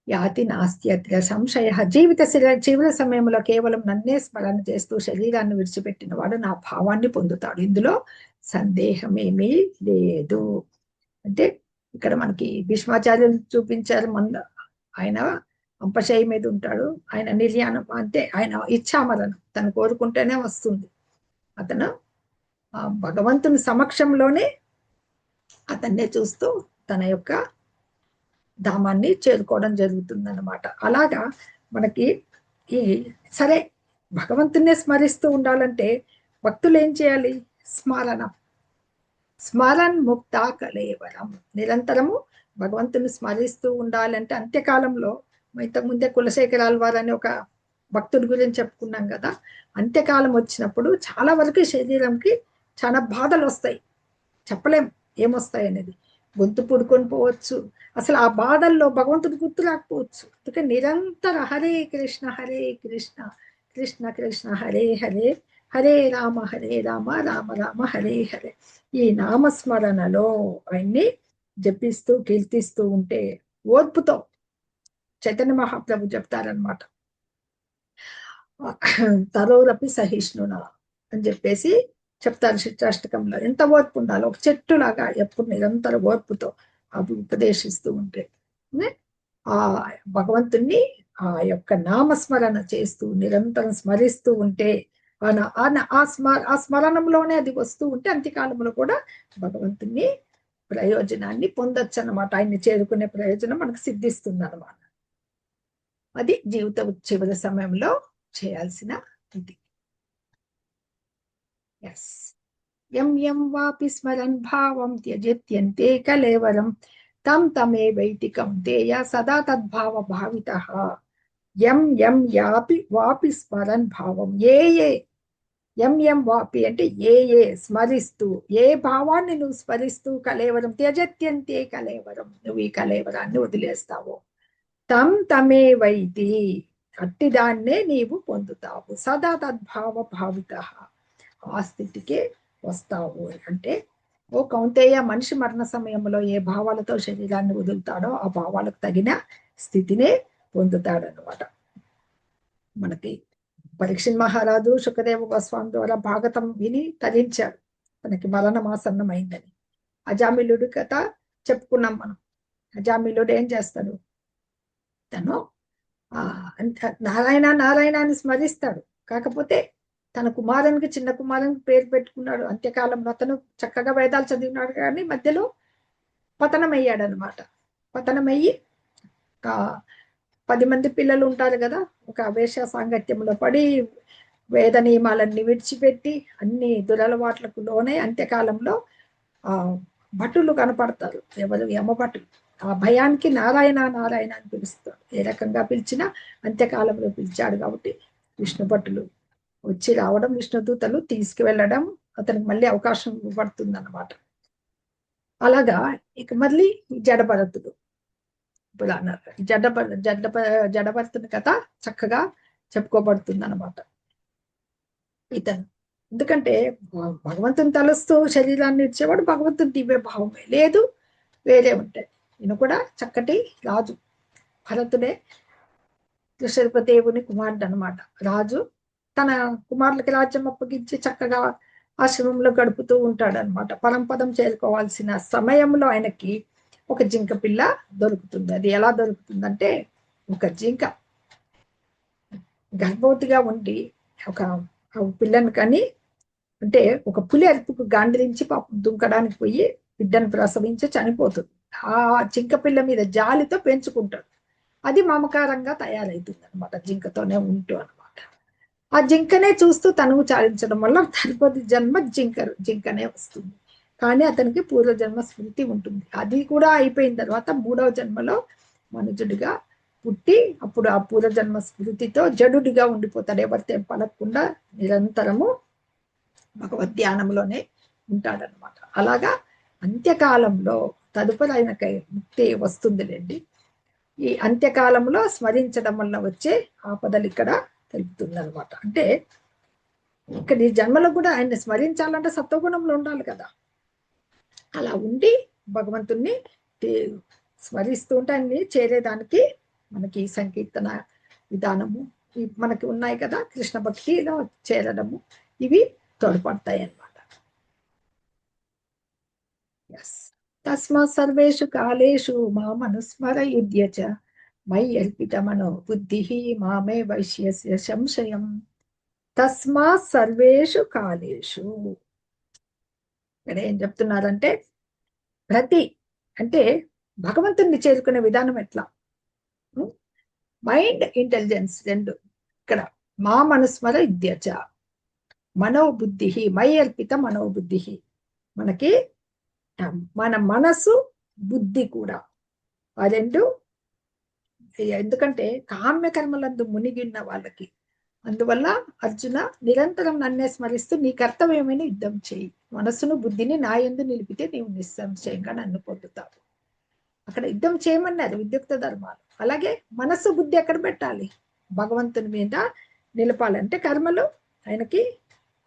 యాతి నాస్త్యత్ర సంశయ. జీవిత సమయంలో కేవలం నన్నే స్మరణ చేస్తూ శరీరాన్ని విడిచిపెట్టిన వాడు నా భావాన్ని పొందుతాడు, ఇందులో సందేహమేమీ లేదు. అంటే ఇక్కడ మనకి భీష్మాచార్యులు చూపించారు. ఆయన అంపశయ్య మీద ఉంటాడు, ఆయన నిర్యాణం అంటే ఆయన ఇచ్ఛామరణం, తను కోరుకుంటేనే వస్తుంది. అతను భగవంతుని సమక్షంలోనే అతన్నే చూస్తూ తన యొక్క ధామాన్ని చేరుకోవడం జరుగుతుంది అన్నమాట. అలాగా మనకి ఈ సరే భగవంతున్నే స్మరిస్తూ ఉండాలంటే భక్తులు ఏం చేయాలి? స్మరన్ ముక్త కలేవరం. నిరంతరము భగవంతుని స్మరిస్తూ ఉండాలంటే అంత్యకాలంలో, ఇంతకుముందే కులశేఖరాల వారు అని ఒక భక్తుడి గురించి చెప్పుకున్నాం కదా, అంత్యకాలం వచ్చినప్పుడు చాలా వరకు శరీరంకి చాలా బాధలు వస్తాయి, చెప్పలేం ఏమొస్తాయి అనేది. గొంతు పుడుకొని పోవచ్చు, అసలు ఆ బాధల్లో భగవంతుడి గుర్తు రాకపోవచ్చు. అందుకే నిరంతర హరే కృష్ణ కృష్ణ కృష్ణ హరే హరే, హరే రామ రామ రామ హరే హరే, ఈ నామస్మరణలో ఆయన్ని జపిస్తూ కీర్తిస్తూ ఉంటే ఓర్పుతో, చైతన్య మహాప్రభు చెప్తారనమాట, తరోరపి సహిష్ణున అని చెప్పేసి చెప్తారు శిక్షాష్టకంలో. ఎంత ఓర్పు ఉండాలి, ఒక చెట్టులాగా ఎప్పుడు నిరంతర ఓర్పుతో అవి ఉపదేశిస్తూ ఉంటే ఆ భగవంతుణ్ణి ఆ యొక్క నామస్మరణ చేస్తూ నిరంతరం స్మరిస్తూ ఉంటే ఆ స్మరణంలోనే అది వస్తూ ఉంటే అంత్యకాలంలో కూడా భగవంతుని ప్రయోజనాన్ని పొందొచ్చు అన్నమాట. ఆయన్ని చేరుకునే ప్రయోజనం మనకు సిద్ధిస్తుంది అన్నమాట. అది జీవిత చివరి సమయంలో చేయాల్సిన ఇది. ఎస్ యం యం వాపి స్మరన్ భావం త్యజత్యంతే కలేవరం తం తమే వైతికం తేయ సదా తద్భావ భావిత. యం యం యాపి వాపి స్మరన్ భావం, ఏ ఎం వాపి అంటే ఏ స్మరిస్తూ, ఏ భావాన్ని నువ్వు స్మరిస్తూ కలేవరం త్యజత్యంతే కలేవరం, నువ్వు ఈ కలేవరాన్ని వదిలేస్తావు. తం తమే వైతి, అట్టిదాన్నే నీవు పొందుతావు. సదా తద్భావ భావిత, ఆ స్థితికే వస్తావు. అంటే ఓ కౌంతేయ, మనిషి మరణ సమయంలో ఏ భావాలతో శరీరాన్ని వదులుతాడో ఆ భావాలకు తగిన స్థితినే పొందుతాడనమాట. మనకి పరీక్షిత్ మహారాజు సుఖదేవ గోస్వామి ద్వారా భాగవతం విని తరించాడు. తనకి మరణమాసన్నం అయిందని. అజామిలుడు కథ చెప్పుకున్నాం మనం. అజామిలుడు ఏం చేస్తాడు, తను నారాయణ నారాయణ అని స్మరిస్తాడు. కాకపోతే తన కుమారునికి, చిన్న కుమారునికి పేరు పెట్టుకున్నాడు. అంత్యకాలంలో అతను చక్కగా వేదాలు చదివినాడు, కానీ మధ్యలో పతనమయ్యాడు అనమాట. పతనమయ్యి 10 మంది పిల్లలు ఉంటారు కదా, ఒక వేష సాంగత్యంలో పడి వేద నియమాలన్నీ విడిచిపెట్టి అన్ని దురలవాట్లకు లోనే అంత్యకాలంలో ఆ భటులు కనపడతారు. ఎవరు? యమభటులు. ఆ భయానికి నారాయణ నారాయణ అని పిలుస్తాడు. ఏ రకంగా పిలిచినా అంత్యకాలంలో పిలిచాడు కాబట్టి విష్ణు భటులు వచ్చి రావడం, విష్ణుదూతలు తీసుకువెళ్ళడం, అతనికి మళ్ళీ అవకాశం ఇవ్వబడుతుంది అన్నమాట. అలాగా ఇక మళ్ళీ జడభరతుడు ఇప్పుడు అన్నారు. జడభరతుని కథ చక్కగా చెప్పుకోబడుతుంది అన్నమాట. ఇతను ఎందుకంటే భగవంతుని తలుస్తూ శరీరాన్ని ఇచ్చేవాడు భగవంతుని దివ్య భావమే, లేదు వేరే ఉంటాయి. ఈయన కూడా చక్కటి రాజు, భరతుడే దశరథదేవుని కుమారుడు అనమాట. రాజు తన కుమారులకి రాజ్యం అప్పగించి చక్కగా ఆశ్రమంలో గడుపుతూ ఉంటాడు అనమాట. పరంపదం చేరుకోవాల్సిన సమయంలో ఆయనకి ఒక జింక పిల్ల దొరుకుతుంది. అది ఎలా దొరుకుతుందంటే, ఒక జింక గర్భవతిగా ఉండి ఒక పిల్లని కానీ, అంటే ఒక పులి అరుపుకు గాండ్రించి పాపం దుంకడానికి పోయి బిడ్డను ప్రసవించి చనిపోతుంది. ఆ జింక పిల్ల మీద జాలితో పెంచుకుంటాడు. అది మమకారంగా తయారైతుంది అనమాట, జింకతోనే ఉంటూ అనమాట. ఆ జింకనే చూస్తూ తనువు చాలించడం వల్ల తదుపరి జన్మ జింకనే వస్తుంది. కానీ అతనికి పూర్వజన్మ స్మృతి ఉంటుంది. అది కూడా అయిపోయిన తర్వాత 3వ జన్మలో మనుజుడిగా పుట్టి అప్పుడు ఆ పూర్వజన్మ స్మృతితో జడుడిగా ఉండిపోతాడు. ఎవరితో పలకకుండా నిరంతరము భగవద్ ధ్యానంలోనే ఉంటాడనమాట. అలాగా అంత్యకాలంలో తదుపరి ఆయనకి ముక్తి వస్తుందిలేండి. ఈ అంత్యకాలంలో స్మరించడం వల్ల వచ్చే ఆపదలు ఇక్కడ తెలుపుతుంది అనమాట. అంటే ఇక్కడ ఈ జన్మలో కూడా ఆయన్ని స్మరించాలంటే సత్వగుణంలో ఉండాలి కదా. అలా ఉండి భగవంతుణ్ణి స్మరిస్తూ ఉంటే ఆయన్ని చేరేదానికి మనకి సంకీర్తన విధానము మనకి ఉన్నాయి కదా, కృష్ణ భక్తిలో చేరడము, ఇవి తోడ్పడతాయి అన్నమాట. తస్మాత్ సర్వేషు కాలేషు మామనుస్మరయుధ్య చ మయి అర్పితమనో బుద్ధి మామే వైశ్యస్య సంశయం. తస్మాత్ సర్వేషు కాలేషు, ఇక్కడ ఏం చెప్తున్నారంటే, ప్రతి అంటే భగవంతుణ్ణి చేరుకునే విధానం ఎట్లా, మైండ్ ఇంటెలిజెన్స్ రెండు. ఇక్కడ మా మనుస్మర యుధ్యచ మనోబుద్ధి, మై అర్పిత మనోబుద్ధి, మనకి మన మనసు బుద్ధి కూడా ఆ రెండు. ఎందుకంటే కామ్య కర్మలందు మునిగి ఉన్న వాళ్ళకి, అందువల్ల అర్జున నిరంతరం నన్నే స్మరిస్తూ నీ కర్తవ్యమైన యుద్ధం చేయి, మనస్సును బుద్ధిని నా యందు నిలిపితే నీవు నిస్సంశయంగా నన్ను పొందుతావు. అక్కడ యుద్ధం చేయమన్నారు విద్యుక్త ధర్మాలు. అలాగే మనస్సు బుద్ధి ఎక్కడ పెట్టాలి, భగవంతుని మీద నిలపాలంటే కర్మలు ఆయనకి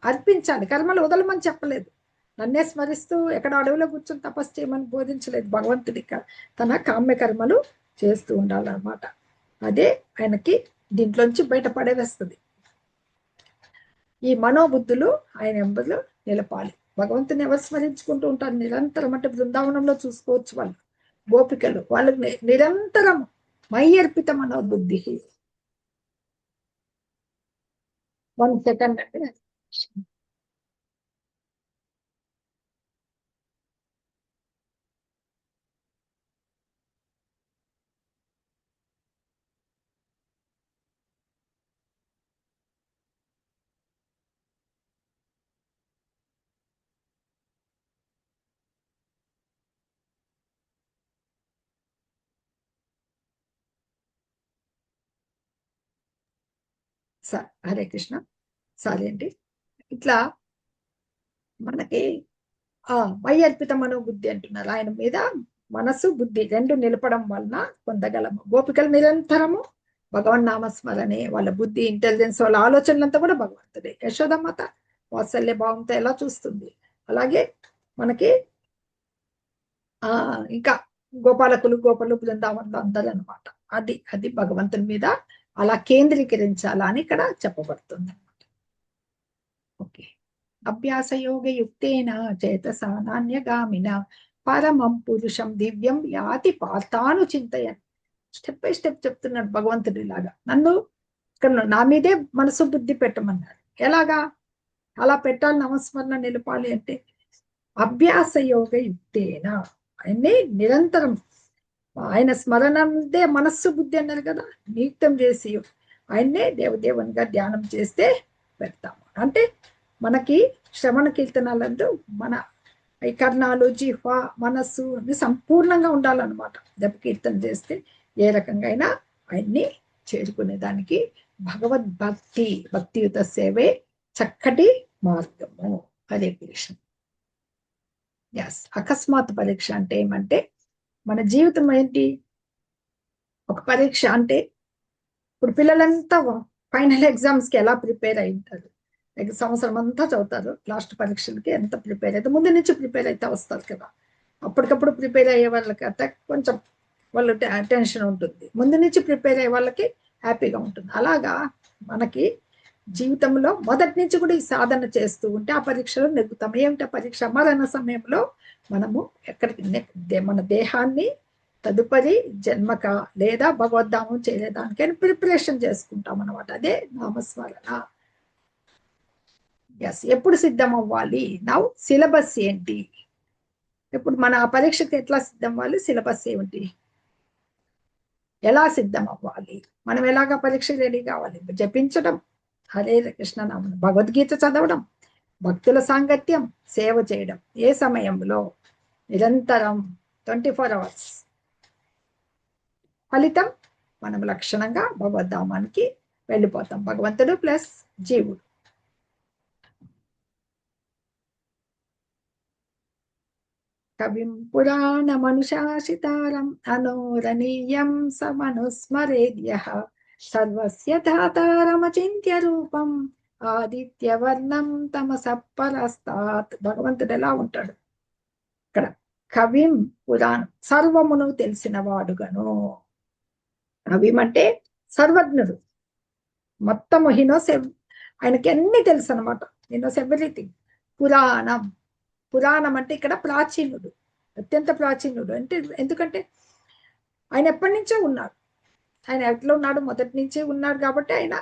అర్పించాలి. కర్మలు వదలమని చెప్పలేదు, నన్నే స్మరిస్తూ ఎక్కడ అడవిలో కూర్చొని తపస్సు చేయమని బోధించలేదు. భగవంతుడి తన కామ్య కర్మలు చేస్తూ ఉండాలన్నమాట. అదే ఆయనకి దీంట్లోంచి బయటపడేవేస్తుంది. ఈ మనోబుద్ధులు ఆయన ఎంబులు నిలపాలి. భగవంతుని ఎవరు స్మరించుకుంటూ ఉంటారు నిరంతరం అంటే బృందావనంలో చూసుకోవచ్చు, వాళ్ళు గోపికలు, వాళ్ళకి నిరంతరం మై అర్పిత మనోబుద్ధి. 1 సెకండ్ అంటే హరే కృష్ణ. సరే అండి, ఇట్లా మనకి మై అర్పిత మనోబుద్ధి అంటున్నారు. ఆయన మీద మనసు బుద్ధి రెండు నిలపడం వలన పొందగలము. గోపికలు నిరంతరము భగవన్ నామస్మరణే, వాళ్ళ బుద్ధి ఇంటెలిజెన్స్, వాళ్ళ ఆలోచనలంతా కూడా భగవంతుడే. యశోదమాత వాత్సల్య భావంతో ఎలా చూస్తుంది, అలాగే మనకి ఇంకా గోపాలకులు గోపలు బృందావనంలో అందరూ అనమాట. అది అది భగవంతుని మీద అలా కేంద్రీకరించాలా అని ఇక్కడ చెప్పబడుతుంది అనమాట. ఓకే. అభ్యాసయోగయుక్తేన చేతసా నాన్యగామిన పరమం పురుషం దివ్యం యాతి పార్థాను చింతయన్. స్టెప్ బై స్టెప్ చెప్తున్నాడు భగవంతుడు. ఇలాగా నన్ను ఇక్కడ నా మీదే మనసు బుద్ధి పెట్టమన్నాడు. ఎలాగా అలా పెట్టాలి, నామస్మరణ నిలపాలి అంటే అభ్యాస యోగ యుక్తేన, ఆయన్ని నిరంతరం ఆయన స్మరణందే మనస్సు బుద్ధి అన్నారు కదా, నియుక్తం చేసి ఆయన్నే దేవదేవునిగా ధ్యానం చేస్తే పెడతాము. అంటే మనకి శ్రవణ కీర్తనాలందు మన ఈ కర్ణాలు, జిహ్వ, మనస్సు సంపూర్ణంగా ఉండాలన్నమాట. జప కీర్తన చేస్తే ఏ రకంగా అయినా ఆయన్ని చేరుకునేదానికి భగవద్భక్తి, భక్తియుత సేవే చక్కటి మార్గము. హరే కృష్ణ. ఎస్, అకస్మాత్ పరీక్ష అంటే ఏమంటే మన జీవితం ఏంటి, ఒక పరీక్ష అంటే ఇప్పుడు పిల్లలంతా ఫైనల్ ఎగ్జామ్స్కి ఎలా ప్రిపేర్ అయి ఉంటారు, సంవత్సరం అంతా చదువుతారు, లాస్ట్ పరీక్షలకి ఎంత ప్రిపేర్ అయితే ముందు నుంచి ప్రిపేర్ అయితే వస్తారు కదా. అప్పటికప్పుడు ప్రిపేర్ అయ్యే వాళ్ళకి అయితే కొంచెం వాళ్ళు టెన్షన్ ఉంటుంది, ముందు నుంచి ప్రిపేర్ అయ్యే వాళ్ళకి హ్యాపీగా ఉంటుంది. అలాగా మనకి జీవితంలో మొదటి నుంచి కూడా ఈ సాధన చేస్తూ ఉంటే ఆ పరీక్షలో నెగ్గుతాం. ఏమిటి ఆ పరీక్ష? మరణ సమయంలో మనము ఎక్కడికి మన దేహాన్ని తదుపరి జన్మక లేదా భగవద్ధామం చేయలేదానికైనా ప్రిపరేషన్ చేసుకుంటాం అనమాట. అదే నామస్మరణ. ఎస్, ఎప్పుడు సిద్ధం అవ్వాలి? నౌ సిలబస్ ఏంటి, ఇప్పుడు మన ఆ పరీక్షకి ఎట్లా సిద్ధం అవ్వాలి, సిలబస్ ఏమిటి, ఎలా సిద్ధం అవ్వాలి, మనం ఎలాగా పరీక్ష రెడీ కావాలి? జపించడం, హరే కృష్ణ నామం, భగవద్గీత చదవడం, భక్తుల సాంగత్యం, సేవ చేయడం. ఏ సమయంలో? నిరంతరం, 24 hours. ఫలితం మనం లక్షణంగా భగవద్ధామానికి వెళ్ళిపోతాం, భగవంతుడు ప్లస్ జీవుడు. కవిం పురాణమనుశాసితారం అనోరణీయం సమనుస్మరేద్యః సర్వస్య ధాతారమచింత్య రూపం ఆదిత్యవర్ణం తమస పరస్తాత్. భగవంతుడు ఎలా ఉంటాడు ఇక్కడ? కవిం పురాణం, సర్వమును తెలిసిన వాడుగను. కవిం అంటే సర్వజ్ఞుడు, మొత్తము ఆయనకి అన్ని తెలుసు అనమాట. హినోస్ ఎవ్రీథింగ్. పురాణం, పురాణం అంటే ఇక్కడ ప్రాచీనుడు, అత్యంత ప్రాచీనుడు. అంటే ఎందుకంటే ఆయన ఎప్పటి నుంచో ఉన్నాడు, ఆయన ఎట్లా ఉన్నాడు, మొదటి నుంచే ఉన్నాడు కాబట్టి ఆయన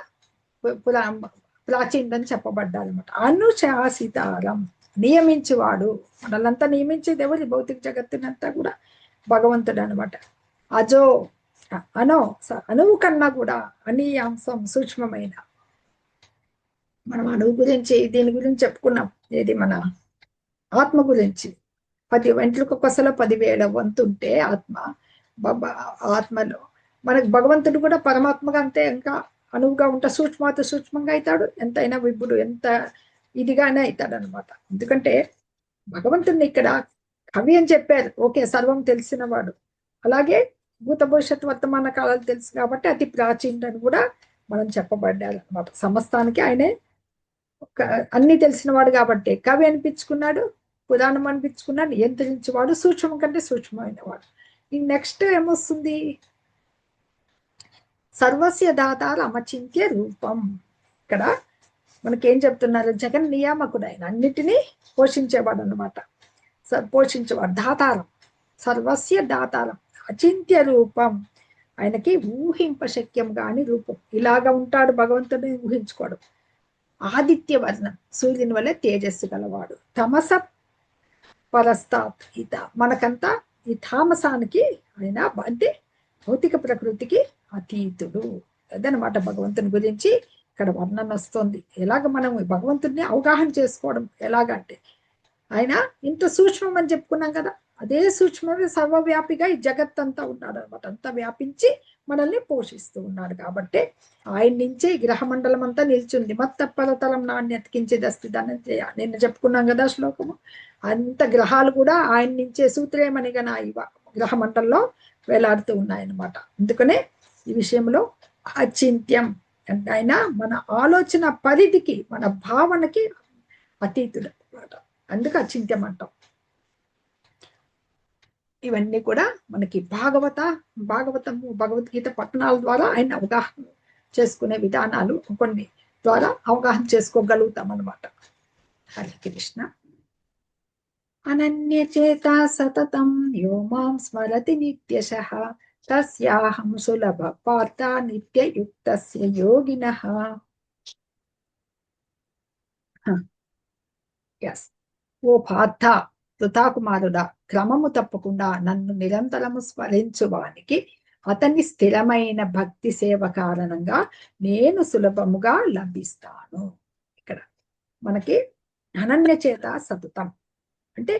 ప్రాచీనుడు అని చెప్పబడ్డాడు అనమాట. అనుశాసితారం, నియమించువాడు. మనల్నంతా నియమించేది ఎవరి? భౌతిక జగత్తునంతా కూడా భగవంతుడు అనమాట. అజో, అణువు కన్నా కూడా అనీయాంశం, సూక్ష్మమైన. మనం అణువు గురించి దీని గురించి చెప్పుకున్నాం, ఏది మన ఆత్మ గురించి. 10 వెంట్రుక కొసలో 10,000 వంతు ఉంటే ఆత్మలో మనకు భగవంతుడు కూడా పరమాత్మగా అంతే ఇంకా అణువుగా ఉంటా, సూక్ష్మంగా అవుతాడు. ఎంతైనా విభుడు, ఎంత ఇదిగానే అవుతాడు అనమాట. ఎందుకంటే భగవంతుడిని ఇక్కడ కవి అని చెప్పారు, ఓకే, సర్వం తెలిసిన వాడు. అలాగే భూత భవిష్యత్ వర్తమాన కాలాలు తెలుసు కాబట్టి అతి ప్రాచీనుడని కూడా మనం చెప్పబడ్డారు అనమాట. సమస్తానికి ఆయనే అన్ని తెలిసిన వాడు కాబట్టి కవి అనిపించుకున్నాడు, పురాణం అనిపించుకున్నాడు, నియంత్రించేవాడు, సూక్ష్మం కంటే సూక్ష్మమైన వాడు. ఈ నెక్స్ట్ ఏమొస్తుంది? సర్వస్య దాతార అమచింత్య రూపం. ఇక్కడ మనకేం చెప్తున్నారు? జగన్ నియామకుడు, ఆయన అన్నిటినీ పోషించేవాడు అనమాట. పోషించేవాడు, దాతారం, సర్వస్య దాతారం, అచింత్య రూపం. ఆయనకి ఊహింపశక్యం కాని రూపం. ఇలాగా ఉంటాడు భగవంతుడిని ఊహించుకోడు. ఆదిత్య వర్ణం, సూర్యుని వల్ల తేజస్సు గలవాడు. తమస పరస్తాత్, మనకంతా ఈ తామసానికి ఆయన అంటే భౌతిక ప్రకృతికి అతీతుడు. అదనమాట భగవంతుని గురించి ఇక్కడ వర్ణన వస్తుంది. ఎలాగ మనం భగవంతుడిని అవగాహన చేసుకోవడం ఎలాగంటే, ఆయన ఇంత సూక్ష్మం అని చెప్పుకున్నాం కదా, అదే సూక్ష్మమే సర్వవ్యాపిగా ఈ జగత్తంతా ఉన్నాడు అనమాట. అంతా వ్యాపించి మనల్ని పోషిస్తూ ఉన్నాడు కాబట్టి ఆయన నుంచే ఈ గ్రహమండలం అంతా నిల్చుంది. మత్త పరతలం నాణ్యతకించేదస్తి దాన్ని నిన్న చెప్పుకున్నాం కదా శ్లోకము. అంత గ్రహాలు కూడా ఆయన నుంచే సూత్రేమణిగా నా గ్రహమండలంలో వేలాడుతూ ఉన్నాయన్నమాట. అందుకనే ఈ విషయంలో అచింత్యం అంటే ఆయన మన ఆలోచన పరిధికి, మన భావనకి అతీతుడు అనమాట. అందుకు అచింత్యం అంటాం. ఇవన్నీ కూడా మనకి భాగవతము, భగవద్గీత పట్టణాల ద్వారా ఆయన అవగాహన చేసుకునే విధానాలు కొన్ని ద్వారా అవగాహన చేసుకోగలుగుతాం అనమాట. హరే కృష్ణ. అనన్యచేతా సతతం యో మాం స్మరతి నిత్యశః తస్యాహం సులభ పార్థ నిత్యయుక్తస్య యోగినః. ఎస్. ఓ పార్థ, వృతాకుమారుడా, క్రమము తప్పకుండా నన్ను నిరంతరము స్మరించువానికి అతని స్థిరమైన భక్తి సేవ కారణంగా నేను సులభముగా లభిస్తాను. ఇక్కడ మనకి అనన్య చేత సతతం అంటే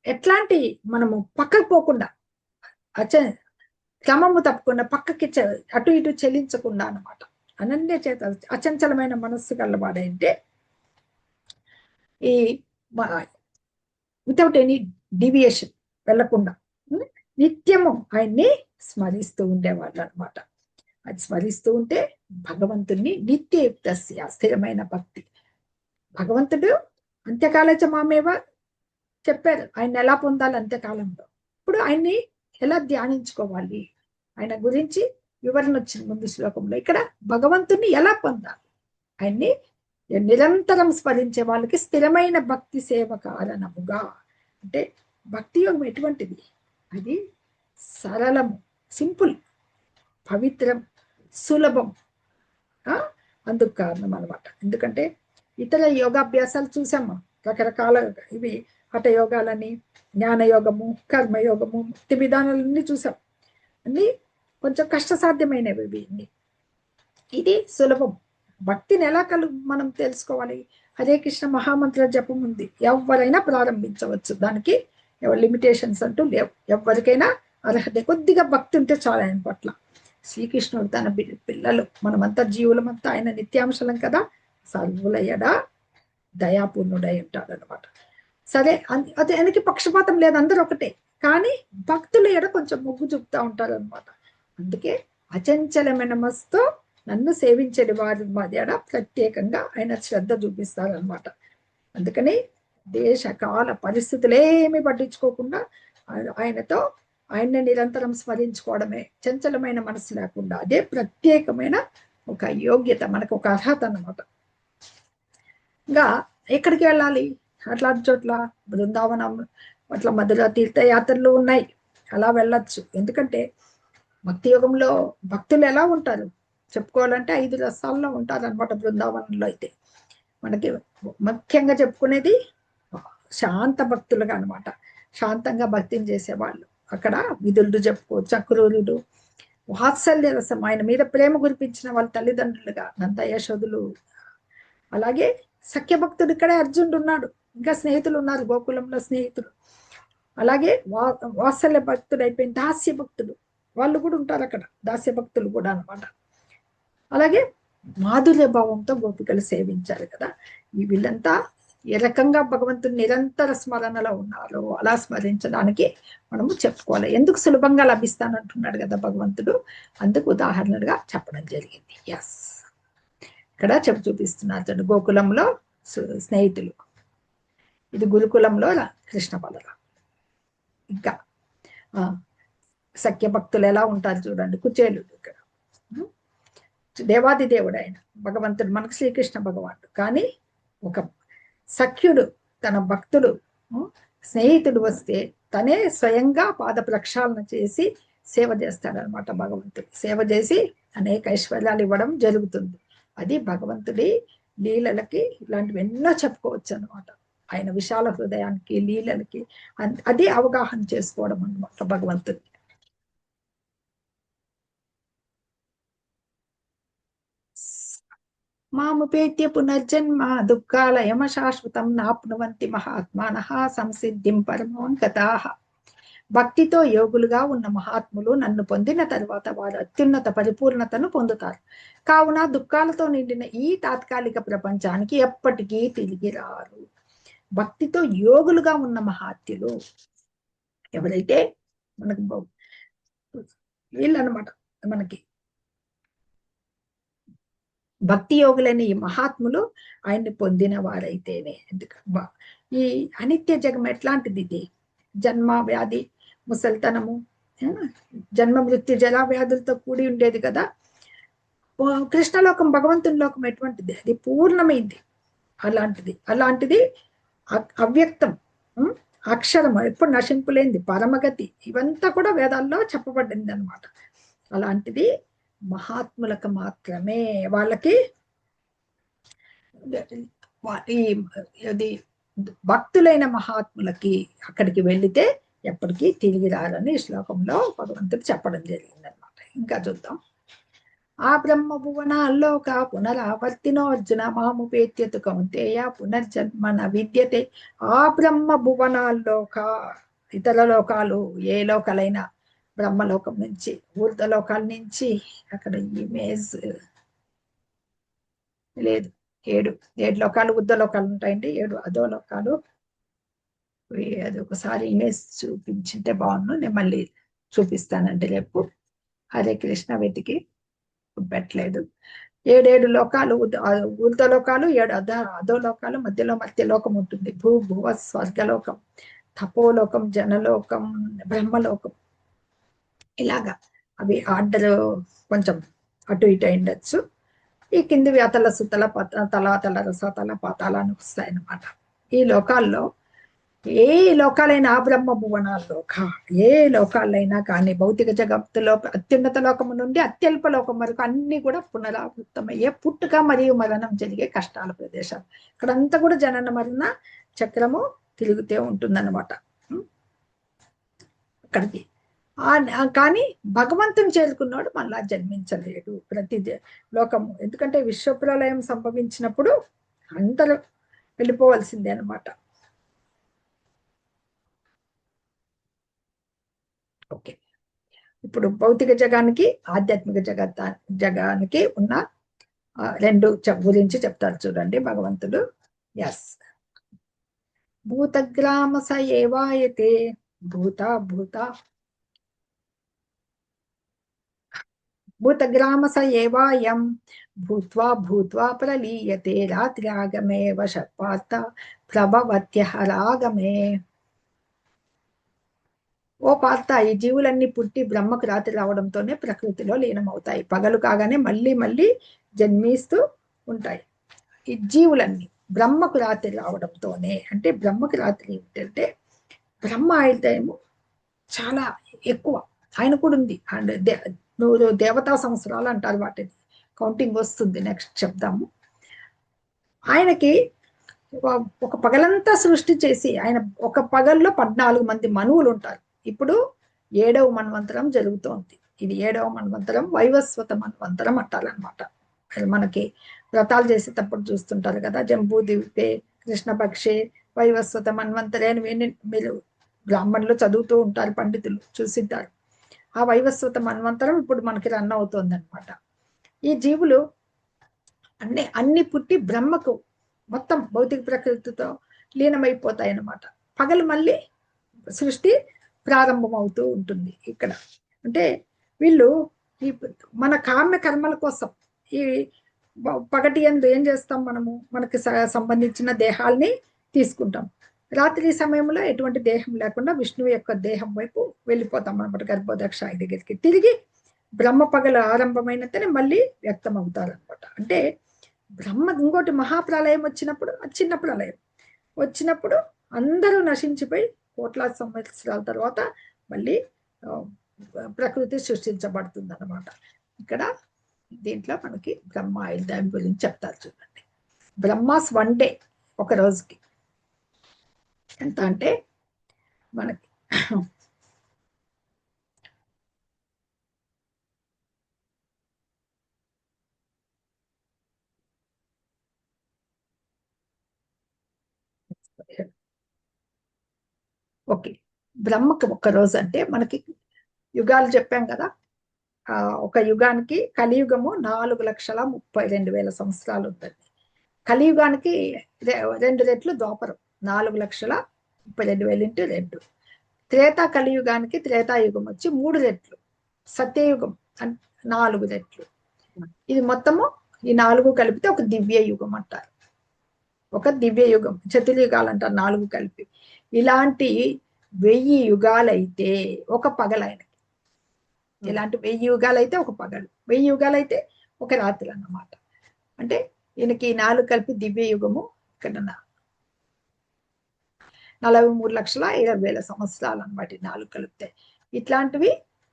ఎట్లాంటి మనము పక్కకు పోకుండా క్రమము తప్పకుండా పక్కకి అటు ఇటు చెల్లించకుండా అనమాట. అనన్య చేత అచంచలమైన మనస్సు కలవాడంటే ఈ వితౌట్ ఎనీ డివియేషన్ వెళ్లకుండా నిత్యము ఆయన్ని స్మరిస్తూ ఉండేవాళ్ళు అనమాట. అది స్మరిస్తూ ఉంటే భగవంతుణ్ణి నిత్యయుక్తస్య స్థిరమైన భక్తి. భగవంతుడు అంత్యకాలచ మామేవ చెప్పారు ఆయన ఎలా పొందాలి అంత్యకాలంలో. ఇప్పుడు ఆయన్ని ఎలా ధ్యానించుకోవాలి ఆయన గురించి వివరణ వచ్చింది ముందు శ్లోకంలో. ఇక్కడ భగవంతుణ్ణి ఎలా పొందాలి, ఆయన్ని నిరంతరం స్మరించే వాళ్ళకి స్థిరమైన భక్తి సేవ కారణముగా. అంటే భక్తి యోగం ఎటువంటిది? అది సరళము, సింపుల్, పవిత్రం, సులభం. అందుకు కారణం అనమాట. ఎందుకంటే ఇతర యోగాభ్యాసాలు చూసామా, రకరకాల ఇవి హఠయోగాలని, జ్ఞానయోగము, కర్మయోగము, ముక్తి విధానాలన్నీ చూసాం. అన్ని కొంచెం కష్టసాధ్యమైనవి ఇవి. ఇది సులభం. భక్తిని ఎలా మనం తెలుసుకోవాలి? హరే కృష్ణ మహామంత్ర జపం ఉంది, ఎవరైనా ప్రారంభించవచ్చు. దానికి లిమిటేషన్స్ అంటూ లేవు. ఎవరికైనా అర్హత, కొద్దిగా భక్తి ఉంటే చాలా ఆయన పట్ల. శ్రీకృష్ణుడు తన పిల్లలు, మనమంతా జీవులమంతా ఆయన నిత్యాంశలం కదా, సర్వులయ్యడా దయాపూర్ణుడై ఉంటాడు అనమాట. సరే, అది ఆయనకి పక్షపాతం లేదు, అందరూ ఒకటే. కానీ భక్తులు ఎడ కొంచెం మొగ్గు చూపుతా ఉంటారు అనమాట. అందుకే అచంచలమైన మనసుతో నన్ను సేవించే వారి మధ్య ప్రత్యేకంగా ఆయన శ్రద్ధ చూపిస్తారనమాట. అందుకని దేశకాల పరిస్థితులేమి పట్టించుకోకుండా ఆయన్ని నిరంతరం స్మరించుకోవడమే, చంచలమైన మనసు లేకుండా, అదే ప్రత్యేకమైన ఒక యోగ్యత, మనకు ఒక అర్హత అన్నమాట. ఇంకా ఎక్కడికి వెళ్ళాలి? అట్లాంటి చోట్ల బృందావనం, అట్లా మధుర తీర్థయాత్రలు ఉన్నాయి, అలా వెళ్ళచ్చు. ఎందుకంటే భక్తి యోగంలో భక్తులు ఎలా ఉంటారు చెప్పుకోవాలంటే 5 రసాల్లో ఉంటారు అనమాట. బృందావనంలో అయితే మనకి ముఖ్యంగా చెప్పుకునేది శాంత భక్తులుగా అనమాట. శాంతంగా భక్తిని చేసేవాళ్ళు. అక్కడ విధులు చెప్పుకోవచ్చు, అక్రూరుడు, వాత్సల్య రసం, ఆయన మీద ప్రేమ కురిపించిన వాళ్ళ తల్లిదండ్రులుగా నంద యశోదులు. అలాగే సఖ్య భక్తుడు ఇక్కడే అర్జునుడు ఉన్నాడు, ఇంకా స్నేహితులు ఉన్నారు గోకులంలో స్నేహితులు. అలాగే వాత్సల్య భక్తుడు అయిపోయిన దాస్య భక్తుడు, వాళ్ళు కూడా ఉంటారు అక్కడ, దాస్య భక్తులు కూడా అనమాట. అలాగే మాధుర్య భావంతో గోపికలు సేవించారు కదా. ఈ వీళ్ళంతా ఏ రకంగా భగవంతుని నిరంతర స్మరణలో ఉన్నారో అలా స్మరించడానికి మనము చెప్పుకోవాలి. ఎందుకు సులభంగా లభిస్తానంటున్నాడు కదా భగవంతుడు, అందుకు ఉదాహరణగా చెప్పడం జరిగింది. ఎస్, ఇక్కడ చూపిస్తున్నారు గోకులంలో స్నేహితులు, ఇది గురుకులంలో కృష్ణ బలరాం. ఇంకా సఖ్య భక్తులు ఎలా ఉంటారు చూడండి, కుచేలుడు. ఇక్కడ దేవాది దేవుడు ఆయన భగవంతుడు, మనకు శ్రీకృష్ణ భగవానుడు. కానీ ఒక సఖ్యుడు, తన భక్తుడు, స్నేహితుడు వస్తే తనే స్వయంగా పాద ప్రక్షాళన చేసి సేవ చేస్తాడనమాట. భగవంతుడు సేవ చేసి అనేక ఐశ్వర్యాలు ఇవ్వడం జరుగుతుంది. అది భగవంతుడి లీలలకి ఇలాంటివి ఎన్నో చెప్పుకోవచ్చు అనమాట. ఆయన విశాల హృదయానికి, లీలలకి అది అవగాహన చేసుకోవడం అనమాట భగవంతుడి. మాముపేత్య పునర్జన్మ దుఃఖాలయమ శాశ్వతం నాప్నువంతి మహాత్మానః సంసిద్ధిం పరమోన్ గతాః. భక్తితో యోగులుగా ఉన్న మహాత్ములు నన్ను పొందిన తర్వాత వారు అత్యున్నత పరిపూర్ణతను పొందుతారు. కావున దుఃఖాలతో నిండిన ఈ తాత్కాలిక ప్రపంచానికి ఎప్పటికీ తిరిగి రారు. భక్తితో యోగులుగా ఉన్న మహాత్యులు ఎవరైతే మనకు వీళ్ళనమాట, మనకి భక్తి యోగులైన ఈ మహాత్ములు ఆయన్ని పొందిన వారైతేనే. ఎందుకు ఈ అనిత్య జగం ఎట్లాంటిది? ఇది జన్మ, వ్యాధి, ముసల్తనము, జన్మ మృత్యు జల వ్యాధులతో కూడి ఉండేది కదా. కృష్ణలోకం, భగవంతుని లోకం ఎటువంటిది? అది పూర్ణమైంది. అలాంటిది అవ్యక్తం, అక్షరం, ఎప్పుడు నశింపులేంది, పరమగతి, ఇవంతా కూడా వేదాల్లో చెప్పబడింది అనమాట. అలాంటిది మహాత్ములకు మాత్రమే, వాళ్ళకి ఇది భక్తులైన మహాత్ములకి అక్కడికి వెళితే ఎప్పటికీ తిరిగి రారని ఈ శ్లోకంలో భగవంతుడు చెప్పడం జరిగింది అనమాట. ఇంకా చూద్దాం. ఆ బ్రహ్మ భువనాల్లోక పునరావర్తినోర్జున మాముపేత్యతు కౌంతేయ పునర్జన్మన విద్యతే. ఆ బ్రహ్మ భువనాల్లోక, ఇతర లోకాలు ఏ లోకాలైనా, బ్రహ్మలోకం నుంచి, ఊర్ధలోకాల నుంచి, అక్కడ ఇమేజ్ లేదు, 7 లోకాలు ఊర్ధలోకాలు ఉంటాయండి, 7 అధో లోకాలు. అది ఒకసారి ఇమేజ్ చూపించింటే బాగుండు, నేను మళ్ళీ చూపిస్తానండి రేపు. హరే కృష్ణ, వెతికి పెట్టలేదు. 7 లోకాలు, ఊర్ధలోకాలు, 7 అధోలోకాలు, మధ్యలో మధ్యలోకం ఉంటుంది. భువ స్వర్గలోకం, తపోలోకం, జనలోకం, బ్రహ్మలోకం, ఇలాగా అవి ఆర్డర్ కొంచెం అటు ఇటు అయిండొచ్చు. ఈ కిందివి అతల సుతల తలాతల రసతల పాతాలని వస్తాయన్నమాట. ఈ లోకాల్లో ఏ లోకాలైనా, ఆ బ్రహ్మ భువనాల్లోక ఏ లోకాలైనా కానీ, భౌతిక జగత్తులో అత్యున్నత లోకము నుండి అత్యల్ప లోకం వరకు అన్ని కూడా పునరావృతమయ్యే, పుట్టుక మరియు మరణం జరిగే కష్టాల ప్రదేశాలు. ఇక్కడంతా కూడా జనన మరణ చక్రము తిరుగుతూ ఉంటుందన్నమాట. అక్కడికి కానీ భగవంతుని చేరుకున్నాడు మళ్ళా జన్మించలేడు ప్రతి లోకము. ఎందుకంటే విశ్వప్రలయం సంభవించినప్పుడు అందరూ వెళ్ళిపోవలసిందే అనమాట. ఓకే, ఇప్పుడు భౌతిక జగానికి ఆధ్యాత్మిక జగానికి ఉన్న 2 గురించి చెప్తారు చూడండి భగవంతుడు. ఎస్, భూతగ్రామ స ఏవాయతే భూతగ్రామ స ఏవాయం భూత్వా భూత్వా ప్రలీయతే రాత్ర్యాగమే వశపాత ప్రభవత్యహరాగమే. ఓ పార్త, ఈ జీవులన్నీ పుట్టి బ్రహ్మకు రాత్రి రావడంతోనే ప్రకృతిలో లీనమవుతాయి. పగలు కాగానే మళ్ళీ మళ్ళీ జన్మిస్తూ ఉంటాయి. ఈ జీవులన్నీ బ్రహ్మకు రాత్రి రావడంతోనే, అంటే బ్రహ్మకు రాత్రి ఏమిటంటే, బ్రహ్మ ఆయుర్దాయము చాలా ఎక్కువ, ఆయన కూడా ఉంది. అండ్ 100 దేవతా సంవత్సరాలు అంటారు వాటిని, కౌంటింగ్ వస్తుంది, నెక్స్ట్ చెప్దాము. ఆయనకి ఒక పగలంతా సృష్టి చేసి, ఆయన ఒక పగల్లో 14 మంది మనువులు ఉంటారు. ఇప్పుడు 7వ మన్వంతరం జరుగుతోంది. ఇది 7వ మన్వంతరం, వైవస్వత మన్వంతరం అంటారనమాట. మనకి వ్రతాలు చేసేటప్పుడు చూస్తుంటారు కదా, జంబూదివే, కృష్ణపక్షే, వైవస్వత మన్వంతరే అని మీరు బ్రాహ్మణులు చదువుతూ ఉంటారు, పండితులు చూసింటారు. ఆ వైవస్వత మన్వంతరం ఇప్పుడు మనకి రన్ అవుతోంది అనమాట. ఈ జీవులు అన్ని పుట్టి బ్రహ్మకు మొత్తం భౌతిక ప్రకృతితో లీనమైపోతాయి అన్నమాట. పగలు మళ్ళీ సృష్టి ప్రారంభం అవుతూ ఉంటుంది. ఇక్కడ అంటే వీళ్ళు ఈ మన కామ్య కర్మల కోసం ఈ పగటి యందు ఏం చేస్తాం, మనకి సంబంధించిన దేహాల్ని తీసుకుంటాం. రాత్రి సమయంలో ఎటువంటి దేహం లేకుండా విష్ణువు యొక్క దేహం వైపు వెళ్ళిపోతాం అనమాట, గర్భోదక్షాయి దగ్గరికి. తిరిగి బ్రహ్మ పగలు ఆరంభమైనంతనే మళ్ళీ వ్యక్తం అవుతారు అనమాట. అంటే బ్రహ్మ ఇంకోటి మహాప్రలయం వచ్చినప్పుడు, చిన్న ప్రళయం వచ్చినప్పుడు అందరూ నశించిపోయి కోట్లాది సంవత్సరాల తర్వాత మళ్ళీ ప్రకృతి సృష్టించబడుతుంది అనమాట. ఇక్కడ దీంట్లో మనకి బ్రహ్మ ఆయుర్దాయం గురించి చెప్తారు చూడండి. బ్రహ్మాస్ 1 డే, ఒక రోజుకి ఎంత అంటే మనకి ఓకే, బ్రహ్మకి ఒక్క రోజు అంటే మనకి యుగాలు చెప్పాం కదా. ఒక యుగానికి, కలియుగము 4,32,000 సంవత్సరాలు ఉంటుంది. కలియుగానికి 2 రెట్లు ద్వాపరం, 4,32,000 ఇంటూ 2. త్రేతా కలియుగానికి, త్రేతాయుగం వచ్చి 3 రెట్లు, సత్యయుగం 4 రెట్లు. ఇది మొత్తము ఈ 4 కలిపితే ఒక దివ్య యుగం అంటారు. ఒక దివ్య యుగం, చతుర్యుగాలు అంటారు 4 కలిపి. ఇలాంటి 1000 యుగాలైతే ఒక పగలైన, ఇలాంటి 1000 యుగాలైతే ఒక పగలు, 1000 యుగాలైతే ఒక రాత్రి అన్నమాట. అంటే ఈయనకి 4 కలిపి దివ్య యుగము, ఇక్కడ 43,20,000 సంవత్సరాలు అనమాట 4 కలిపితే. ఇట్లాంటివి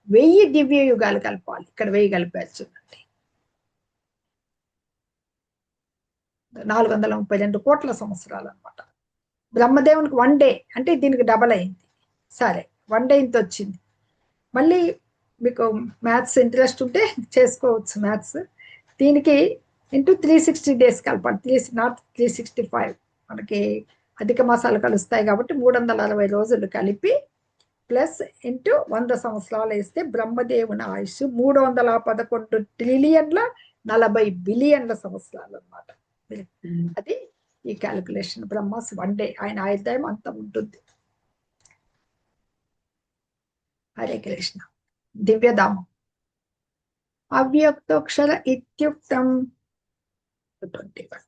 1000 దివ్య యుగాలు కలపాలి. ఇక్కడ 1000 కలిపారు చూడండి. 432 కోట్ల సంవత్సరాలు అనమాట. బ్రహ్మదేవునికి 1 డే అంటే దీనికి డబల్ అయింది. సరే 1 డే ఇంత వచ్చింది. మళ్ళీ మీకు మ్యాథ్స్ ఇంట్రెస్ట్ ఉంటే చేసుకోవచ్చు మ్యాథ్స్. దీనికి ఇంటూ 360 డేస్ కలపాలి. నాట్ 365. మనకి అధిక మాసాలు కలుస్తాయి కాబట్టి 360 రోజులు కలిపి ప్లస్ ఇంటూ 100 సంవత్సరాలు వేస్తే బ్రహ్మదేవుని ఆయుష్ 311 ట్రిలియన్ల 40 బిలియన్ల సంవత్సరాలు అనమాట. అది ఈ క్యాలిక్యులేషన్. బ్రహ్మాస్ 1 డే, ఆయన ఆయుర్దాయం అంత ఉంటుంది. హరే కృష్ణ. దివ్యధామం అవ్యక్తోక్షర ఇత్యుక్తం 21.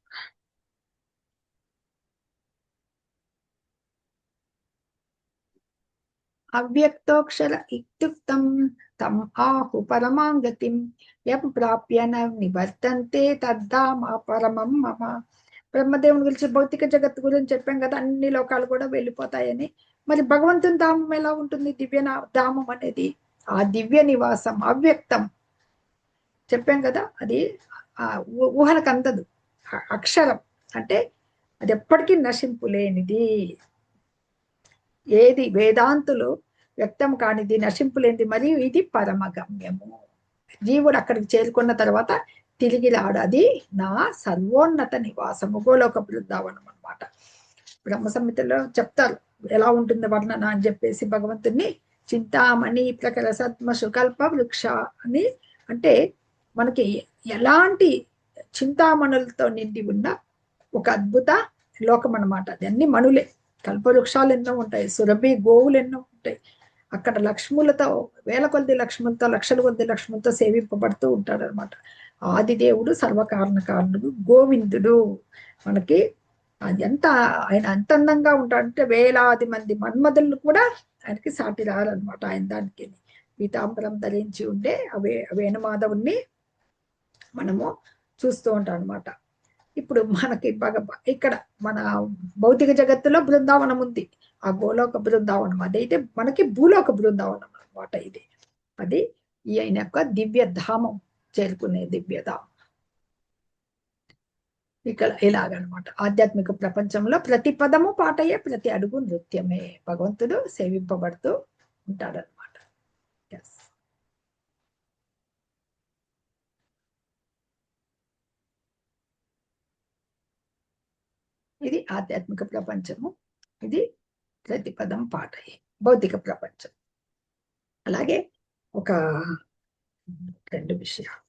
అవ్యక్తోక్షర ఇత్యుక్తం తం ఆహు పరమాంగతిం యం ప్రాప్య నివర్తంతే తద్ధామ పరమం మమ. బ్రహ్మదేవుని గురించి భౌతిక జగత్తు గురించి చెప్పాం కదా, అన్ని లోకాలు కూడా వెళ్ళిపోతాయని. మరి భగవంతుని ధామం ఎలా ఉంటుంది? దివ్య ధామం అనేది ఆ దివ్య నివాసం అవ్యక్తం చెప్పాం కదా, అది ఊహలకు అందదు. అక్షరం అంటే అది ఎప్పటికీ నశింపు లేనిది. ఏది వేదాంతులు వ్యక్తం కానిది, నశింపు లేనిది. మరియు ఇది పరమగమ్యము. జీవుడు అక్కడికి చేరుకున్న తర్వాత తిరిగి రాడు. అది నా సర్వోన్నత నివాసము, గోలోక బృందావనం అనమాట. బ్రహ్మ సంహితలో చెప్తారు ఎలా ఉంటుంది వర్ణన అని చెప్పేసి. భగవంతుని చింతామణి ప్రకర సద్మ సుకల్ప వృక్ష అని అంటే మనకి ఎలాంటి చింతామణులతో నిండి ఉన్న ఒక అద్భుత లోకం అనమాట. అది అన్ని మణులే. కల్పవృక్షాలు ఎన్నో ఉంటాయి, సురభి గోవులు ఎన్నో ఉంటాయి. అక్కడ లక్ష్ములతో, వేల కొద్ది లక్ష్ములతో, లక్షల కొద్ది లక్ష్ములతో సేవింపబడుతూ ఉంటాడు అనమాట. ఆదిదేవుడు, సర్వకారణ కారణుడు గోవిందుడు. మనకి ఎంత ఆయన అంత అందంగా ఉంటాడంటే వేలాది మంది మన్మధులు కూడా ఆయనకి సాటి రారనమాట. ఆయన దానికి పీతాంబరం ధరించి ఉండే వేణుమాధవుణ్ణి మనము చూస్తూ ఉంటాం అనమాట. ఇప్పుడు మనకి ఇక్కడ మన భౌతిక జగత్తులో బృందావనం ఉంది, ఆ గోలోక బృందావనం. అదైతే మనకి భూలోక బృందావనం అనమాట. ఇది అది ఈయన యొక్క దివ్య ధామం, చేరుకునే దివ్యధామం. ఇక్కడ ఇలాగనమాట. ఆధ్యాత్మిక ప్రపంచంలో ప్రతి పదము పాటయే, ప్రతి అడుగు నృత్యమే. భగవంతుడు సేవింపబడుతూ ఉంటాడనమాట. ఇది ఆధ్యాత్మిక ప్రపంచము. ఇది ప్రతి పదం పాటయే భౌతిక ప్రపంచం. అలాగే ఒక 2 విషయాలు.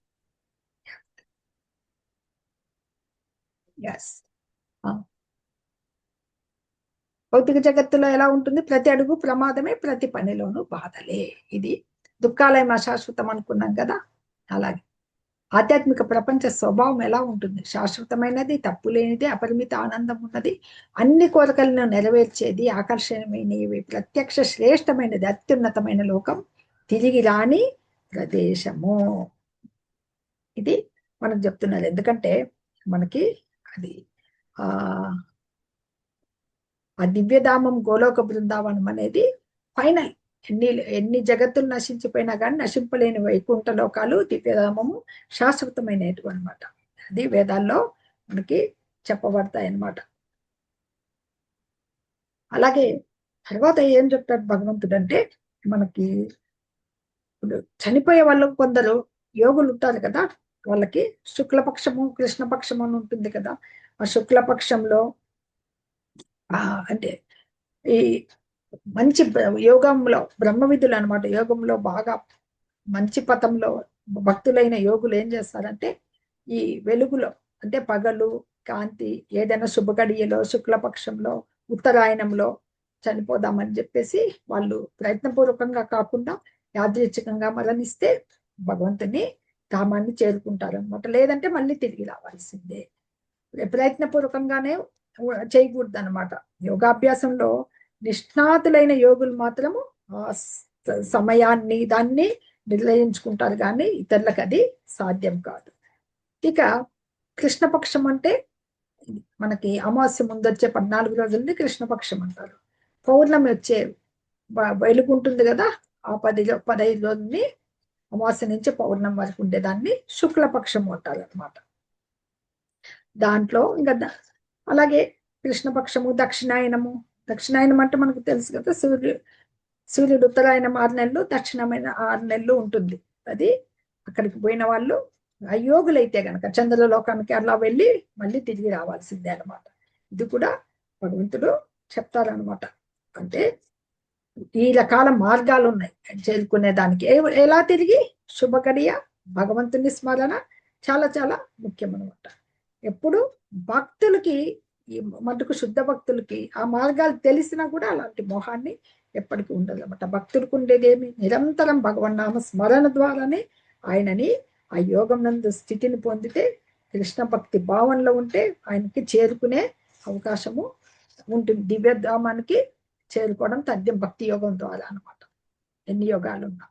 భౌతిక జగత్తులో ఎలా ఉంటుంది? ప్రతి అడుగు ప్రమాదమే, ప్రతి పనిలోనూ బాధలే. ఇది దుఃఖాలయం అశాశ్వతం అనుకున్నాం కదా, అలాగే ఆధ్యాత్మిక ప్రపంచ స్వభావం ఎలా ఉంటుంది? శాశ్వతమైనది, తప్పు లేనిది, అపరిమిత ఆనందం ఉన్నది, అన్ని కోరికలను నెరవేర్చేది, ఆకర్షణీయమైనవి, ప్రత్యక్ష శ్రేష్టమైనది, అత్యున్నతమైన లోకం, తిరిగి రాని ప్రదేశము. ఇది మనం చెప్తున్నది. ఎందుకంటే మనకి అది ఆ దివ్యధామం గోలోక బృందావనం అనేది ఫైనల్. ఎన్ని జగత్తులు నశించిపోయినా కానీ నశింపలేని వైకుంఠ లోకాలు దివ్యధామము శాశ్వతమైనటువంటి అనమాట. అది వేదాల్లో మనకి చెప్పబడతాయి అన్నమాట. అలాగే తర్వాత ఏం చెప్తాడు భగవంతుడు అంటే, మనకి ఇప్పుడు చనిపోయే వాళ్ళు కొందరు యోగులు ఉంటారు కదా, వాళ్ళకి శుక్లపక్షము కృష్ణపక్షము అని ఉంటుంది కదా. ఆ శుక్లపక్షంలో అంటే ఈ మంచి యోగంలో బ్రహ్మ విధులు అనమాట, యోగంలో బాగా మంచి పథంలో భక్తులైన యోగులు ఏం చేస్తారంటే, ఈ వెలుగులో అంటే పగలు కాంతి ఏదైనా శుభగడియలో శుక్లపక్షంలో ఉత్తరాయణంలో చనిపోదామని చెప్పేసి వాళ్ళు ప్రయత్నపూర్వకంగా కాకుండా యాదృచ్ఛికంగా మరణిస్తే భగవంతుని ధామాన్ని చేరుకుంటారు అనమాట. లేదంటే మళ్ళీ తిరిగి రావాల్సిందే. ప్రయత్నపూర్వకంగానే చేయకూడదు అనమాట. యోగాభ్యాసంలో నిష్ణాతులైన యోగులు మాత్రము ఆ సమయాన్ని దాన్ని నిర్ణయించుకుంటారు, కానీ ఇతరులకు అది సాధ్యం కాదు. ఇక కృష్ణపక్షం అంటే మనకి అమావాస్య ముందు వచ్చే 14 రోజుల్ని కృష్ణపక్షం అంటారు. పౌర్ణమి వచ్చే వెలుగుంటుంది కదా, ఆ 15 రోజుల్ని అమావాస్య నుంచి పౌర్ణమి వరకు ఉండేదాన్ని శుక్లపక్షం అంటారు అనమాట. దాంట్లో ఇంకా అలాగే కృష్ణపక్షము, దక్షిణాయనము. దక్షిణాయనం అంటే మనకు తెలుసు కదా, సూర్యుడు ఉత్తరాయణం 6 నెలలు, దక్షిణమైన 6 నెలలు ఉంటుంది. అది అక్కడికి పోయిన వాళ్ళు అయోగులైతే గనక చంద్రలోకానికి అలా వెళ్ళి మళ్ళీ తిరిగి రావాల్సిందే అనమాట. ఇది కూడా భగవంతుడు చెప్తారనమాట. అంటే ఈ రకాల మార్గాలు ఉన్నాయి చేరుకునే దానికి. ఎలా తిరిగి? శుభగడియ, భగవంతుని స్మరణ చాలా చాలా ముఖ్యం అనమాట. ఎప్పుడు భక్తులకి, ఈ మటుకు శుద్ధ భక్తులకి ఆ మార్గాలు తెలిసినా కూడా అలాంటి మోహాన్ని ఎప్పటికీ ఉండదు అనమాట. భక్తులకు ఉండేదేమి? నిరంతరం భగవన్నామ స్మరణ ద్వారానే ఆయనని ఆ యోగం నందు స్థితిని పొందితే, కృష్ణ భక్తి భావనలో ఉంటే ఆయనకి చేరుకునే అవకాశము ఉంటుంది. దివ్యధామానికి చేరుకోవడం తథ్యం భక్తి యోగం ద్వారా అనమాట. ఎన్ని యోగాలు ఉన్నా.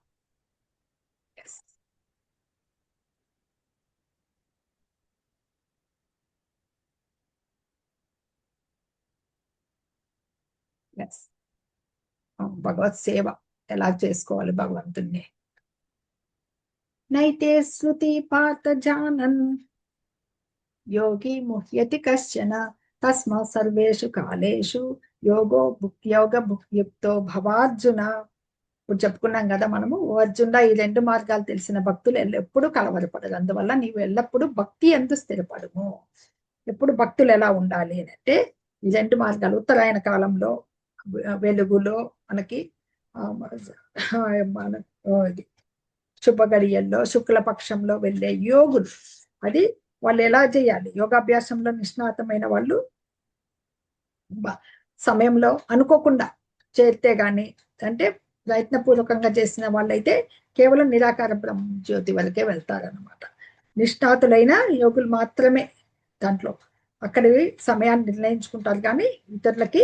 భగవత్ సేవ ఎలా చేసుకోవాలి భగవంతుణ్ణి. నైతే శృతి పాత జానన్ యోగి ముహ్యతి కశ్చన తస్మా సర్వేషు కాలేషు యోగ భుక్యుక్తో భవార్జున. ఇప్పుడు చెప్పుకున్నాం కదా మనము, అర్జున ఈ 2 మార్గాలు తెలిసిన భక్తులు ఎల్లప్పుడూ కలవరపడరు. అందువల్ల నీవు ఎల్లప్పుడూ భక్తి ఎందు స్థిరపడము. ఎప్పుడు భక్తులు ఎలా ఉండాలి అంటే, ఈ 2 మార్గాలు ఉత్తరాయణ కాలంలో వెలుగులో మనకి శుభగడియల్లో శుక్లపక్షంలో వెళ్ళే యోగులు, అది వాళ్ళు ఎలా చేయాలి? యోగాభ్యాసంలో నిష్ణాతమైన వాళ్ళు సమయంలో అనుకోకుండా చేరితే గాని, అంటే ప్రయత్నపూర్వకంగా చేసిన వాళ్ళైతే కేవలం నిరాకార బ్రహ్మ జ్యోతి వరకే వెళ్తారనమాట. నిష్ణాతులైన యోగులు మాత్రమే దాంట్లో అక్కడి సమయాన్ని నిర్ణయించుకుంటారు, కానీ ఇతరులకి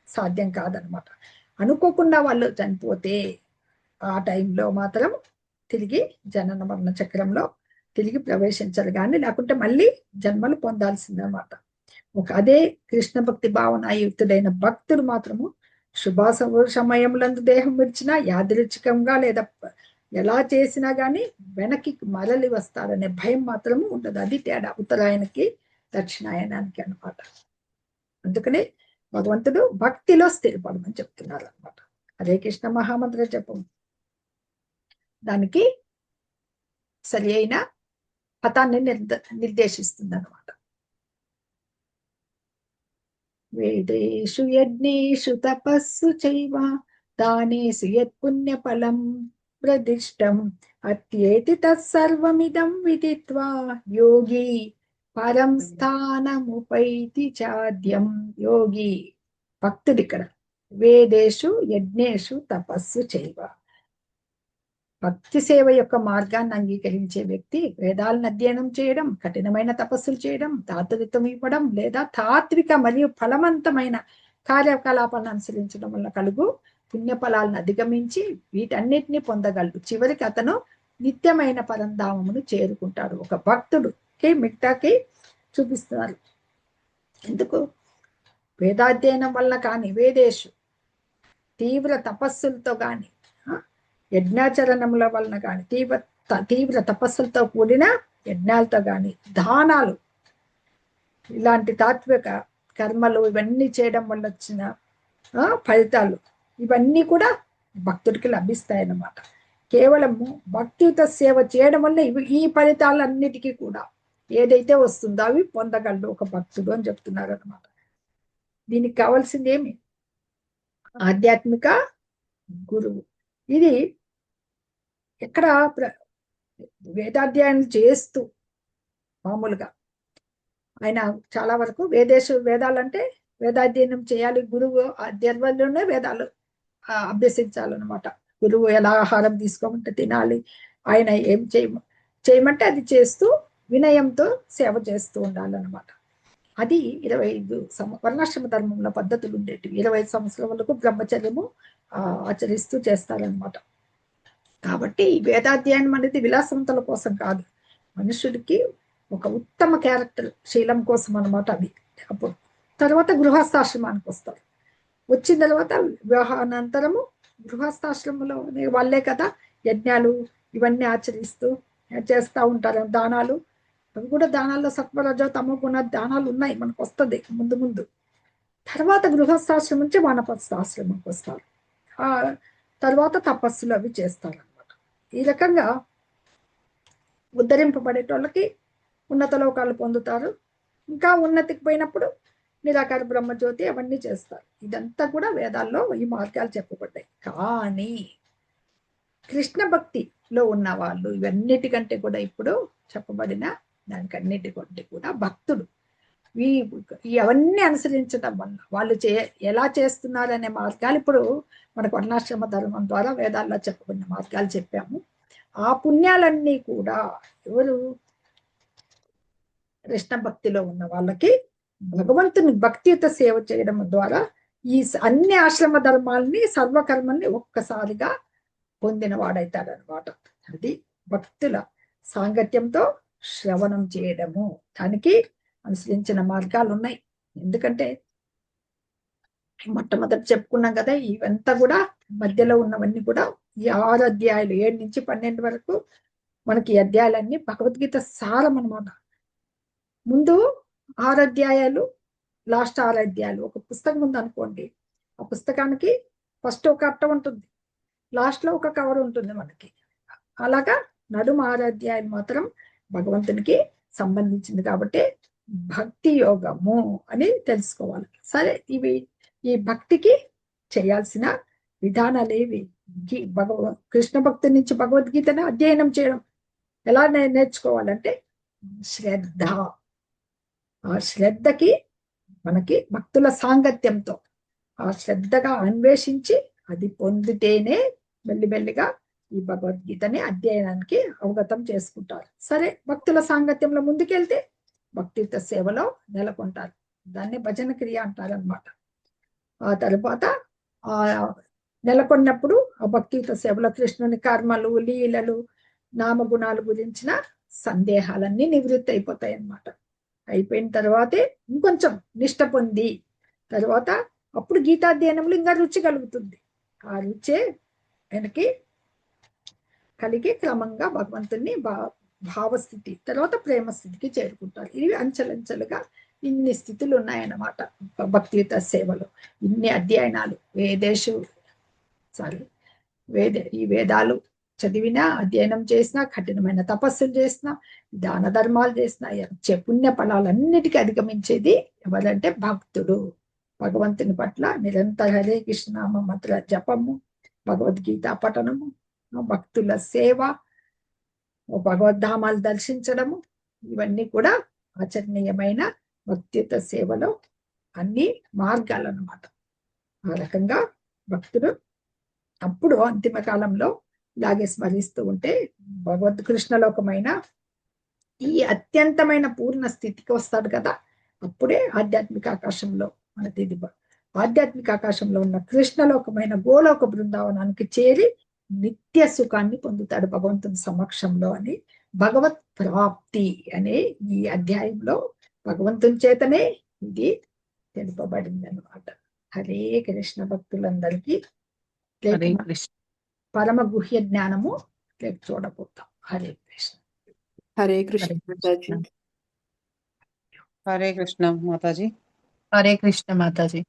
సాధ్యం కాదనమాట. అనుకోకుండా వాళ్ళు చనిపోతే ఆ టైంలో మాత్రం తిరిగి జనన మరణ చక్రంలో తిరిగి ప్రవేశించాలి, కానీ లేకుంటే మళ్ళీ జన్మలు పొందాల్సిందనమాట. అదే కృష్ణ భక్తి భావనాయుక్తుడైన భక్తుడు మాత్రము సమయంలో దేహం విడిచినా యాదృచ్ఛికంగా లేదా ఎలా చేసినా గాని వెనక్కి మరలి వస్తారనే భయం మాత్రము ఉండదు. అది తేడా ఉత్తరాయణకి దక్షిణాయనానికి అనమాట. అందుకనే భగవంతుడు భక్తిలో స్థిరపడమని చెప్తున్నారు అనమాట. హరే కృష్ణ మహామంత్ర జపం దానికి సరి అయిన పథాన్ని నిర్దేశిస్తుంది అనమాట. వేదేషు యజ్ఞేషు తపస్సు చైవ దానేషు యత్పుణ్యఫలం ప్రదిష్టం అత్యేతి తత్సర్వమిదం విదిత్వా యోగి పరం స్థానముపైతి చాద్యం. యోగి భక్తుడు ఇక్కడ వేదేషు యజ్ఞేషు తపస్సు చైవ, భక్తి సేవ యొక్క మార్గాన్ని అంగీకరించే వ్యక్తి వేదాలను అధ్యయనం చేయడం, కఠినమైన తపస్సులు చేయడం, ధాతృత్వం ఇవ్వడం లేదా తాత్విక మరియు ఫలవంతమైన కార్యకలాపాలను అనుసరించడం వల్ల కలుగు పుణ్యఫలాలను అధిగమించి వీటన్నిటిని పొందగలడు. చివరికి అతను నిత్యమైన పరంధామమును చేరుకుంటాడు. ఒక భక్తుడుకి మిగతాకి చూపిస్తున్నారు. ఎందుకు? వేదాధ్యయనం వల్ల కానీ, వేదేషు తీవ్ర తపస్సులతో కానీ, యజ్ఞాచరణముల వలన కానీ, తీవ్ర తపస్సులతో కూడిన యజ్ఞాలతో కానీ, దానాలు ఇలాంటి తాత్విక కర్మలు ఇవన్నీ చేయడం వల్ల వచ్చిన ఫలితాలు ఇవన్నీ కూడా భక్తుడికి లభిస్తాయన్నమాట. కేవలము భక్తియుత సేవ చేయడం వల్ల ఈ ఫలితాలన్నిటికీ కూడా ఏదైతే వస్తుందో అవి పొందగలడు ఒక భక్తుడు అని చెప్తున్నారు అనమాట. దీనికి కావాల్సింది ఏమి? ఆధ్యాత్మిక గురువు. ఇది ఎక్కడ వేదాధ్యాయనం చేస్తూ మామూలుగా ఆయన చాలా వరకు వేదాలంటే వేదాధ్యయనం చేయాలి, గురువు అధ్యయనంలోనే వేదాలు అభ్యసించాలన్నమాట. గురువు ఎలా ఆహారం తీసుకోమంటే తినాలి, ఆయన ఏం చేయమంటే అది చేస్తూ వినయంతో సేవ చేస్తూ ఉండాలన్నమాట. అది 25 వర్ణాశ్రమ ధర్మంలో పద్ధతులు ఉండేటివి. 25 సంవత్సరాల వరకు బ్రహ్మచర్యము ఆచరిస్తూ చేస్తారనమాట. కాబట్టి ఈ వేదాధ్యయనం అనేది విలాసవంతుల కోసం కాదు, మనుషుడికి ఒక ఉత్తమ క్యారెక్టర్ శీలం కోసం అనమాట. అది అప్పుడు తర్వాత గృహస్థాశ్రమానికి వస్తారు. వచ్చిన తర్వాత వివాహానంతరము గృహస్థాశ్రమంలో వాళ్ళే కదా యజ్ఞాలు ఇవన్నీ ఆచరిస్తూ చేస్తూ ఉంటారు. దానాలు, అవి కూడా దానాల్లో సత్వరజ తమో గుణ దానాలు ఉన్నాయి, మనకు వస్తుంది ముందు ముందు. తర్వాత గృహస్థాశ్రమం నుంచి వానప్రస్థాశ్రమంకి వస్తారు. ఆ తర్వాత తపస్సులు అవి చేస్తారు అనమాట. ఈ రకంగా ఉద్ధరింపబడేటోళ్ళకి ఉన్నత లోకాలు పొందుతారు. ఇంకా ఉన్నతికి పోయినప్పుడు నిరాకార బ్రహ్మజ్యోతి అవన్నీ చేస్తారు. ఇదంతా కూడా వేదాల్లో ఈ మార్గాలు చెప్పబడ్డాయి. కానీ కృష్ణ భక్తిలో ఉన్న వాళ్ళు ఇవన్నిటికంటే కూడా ఇప్పుడు చెప్పబడిన దానికన్నిటికంటే కూడా భక్తుడు అవన్నీ అనుసరించడం వల్ల వాళ్ళు ఎలా చేస్తున్నారనే మార్గాలు ఇప్పుడు మనకు వర్ణాశ్రమ ధర్మం ద్వారా వేదాల్లో చెప్పబడిన మార్గాలు చెప్పాము. ఆ పుణ్యాలన్నీ కూడా ఎవరు కృష్ణ భక్తిలో ఉన్న వాళ్ళకి భగవంతుని భక్తియుత సేవ చేయడం ద్వారా ఈ అన్ని ఆశ్రమ ధర్మాలని సర్వకర్మల్ని ఒక్కసారిగా పొందిన వాడైతాడనమాట. అది భక్తుల సాంగత్యంతో శ్రవణం చేయడము. దానికి అనుసరించిన మార్గాలు ఉన్నాయి. ఎందుకంటే మొట్టమొదటి చెప్పుకున్నాం కదా, ఇవంతా కూడా మధ్యలో ఉన్నవన్నీ కూడా ఈ 6 అధ్యాయులు 7 నుంచి 12 వరకు మనకి ఈ అధ్యాయాలన్నీ భగవద్గీత సారం అనమాట. ముందు 6 అధ్యాయాలు, లాస్ట్ 6 అధ్యాయాలు. ఒక పుస్తకం ఉంది అనుకోండి, ఆ పుస్తకానికి ఫస్ట్ ఒక అట్ట ఉంటుంది, లాస్ట్ లో ఒక కవర్ ఉంటుంది మనకి. అలాగా నడుమ 6 అధ్యాయాలు మాత్రం భగవంతునికి సంబంధించింది కాబట్టి భక్తి యోగము అని తెలుసుకోవాలి. సరే, ఈ భక్తికి చేయాల్సిన విధానాలు ఏవి? కృష్ణ భక్తి నుంచి భగవద్గీతను అధ్యయనం చేయడం ఎలా నేర్చుకోవాలంటే శ్రద్ధ. ఆ శ్రద్ధకి మనకి భక్తుల సాంగత్యంతో ఆ శ్రద్ధగా అన్వేషించి అది పొందితేనే మెల్లిమెల్లిగా ఈ భగవద్గీతని అధ్యయనానికి అవగతం చేసుకుంటారు. సరే, భక్తుల సాంగత్యంలో ముందుకెళ్తే భక్తియుత సేవలో నెలకొంటారు. దాన్ని భజన క్రియ అంటారు అనమాట. ఆ తర్వాత ఆ నెలకొన్నప్పుడు ఆ భక్తియుత సేవలో కృష్ణుని కర్మలు, లీలలు, నామగుణాలు గురించిన సందేహాలన్నీ నివృత్తి అయిపోతాయి అన్నమాట. అయిపోయిన తర్వాతే ఇంకొంచెం నిష్ట పొంది తర్వాత అప్పుడు గీతాధ్యయనంలో ఇంకా రుచి కలుగుతుంది. ఆ రుచే ఆయనకి కలిగి క్రమంగా భగవంతుని భావస్థితి తర్వాత ప్రేమ స్థితికి చేరుకుంటారు. ఇవి అంచెలంచెలుగా ఇన్ని స్థితులు ఉన్నాయన్నమాట భక్తియుత సేవలో. ఇన్ని అధ్యయనాలు ఈ వేదాలు చదివినా, అధ్యయనం చేసినా, కఠినమైన తపస్సులు చేసినా, దాన ధర్మాలు చేసినా, పుణ్య ఫలాలన్నిటికీ అధిగమించేది ఎవరంటే భక్తుడు. భగవంతుని పట్ల నిరంతర హరే కృష్ణ నామ మంత్ర జపము, భగవద్గీత పఠనము, భక్తుల సేవ, భగవద్ధామాలు దర్శించడము, ఇవన్నీ కూడా ఆచరణీయమైన భక్తియుత సేవలో అన్ని మార్గాలు అన్నమాట. ఆ రకంగా భక్తుడు అప్పుడు అంతిమ కాలంలో ఇలాగే స్మరిస్తూ ఉంటే కృష్ణలోకమైన ఈ అత్యంతమైన పూర్ణ స్థితికి వస్తాడు కదా. అప్పుడే ఆధ్యాత్మిక ఆకాశంలో ఆధ్యాత్మిక ఆకాశంలో ఉన్న కృష్ణలోకమైన గోలోక బృందావనానికి చేరి నిత్య సుఖాన్ని పొందుతాడు భగవంతుని సమక్షంలో అని భగవత్ ప్రాప్తి అనే ఈ అధ్యాయంలో భగవంతుని చేతనే ఇది తెలుపబడింది అన్నమాట. హరే కృష్ణ భక్తులందరికీ పరమ గుహ్య జ్ఞానము రేపు చూడబోతాం. హరే కృష్ణ. హరే కృష్ణ మాతాజీ. హరే కృష్ణ మాతాజీ. హరే కృష్ణ మాతాజీ.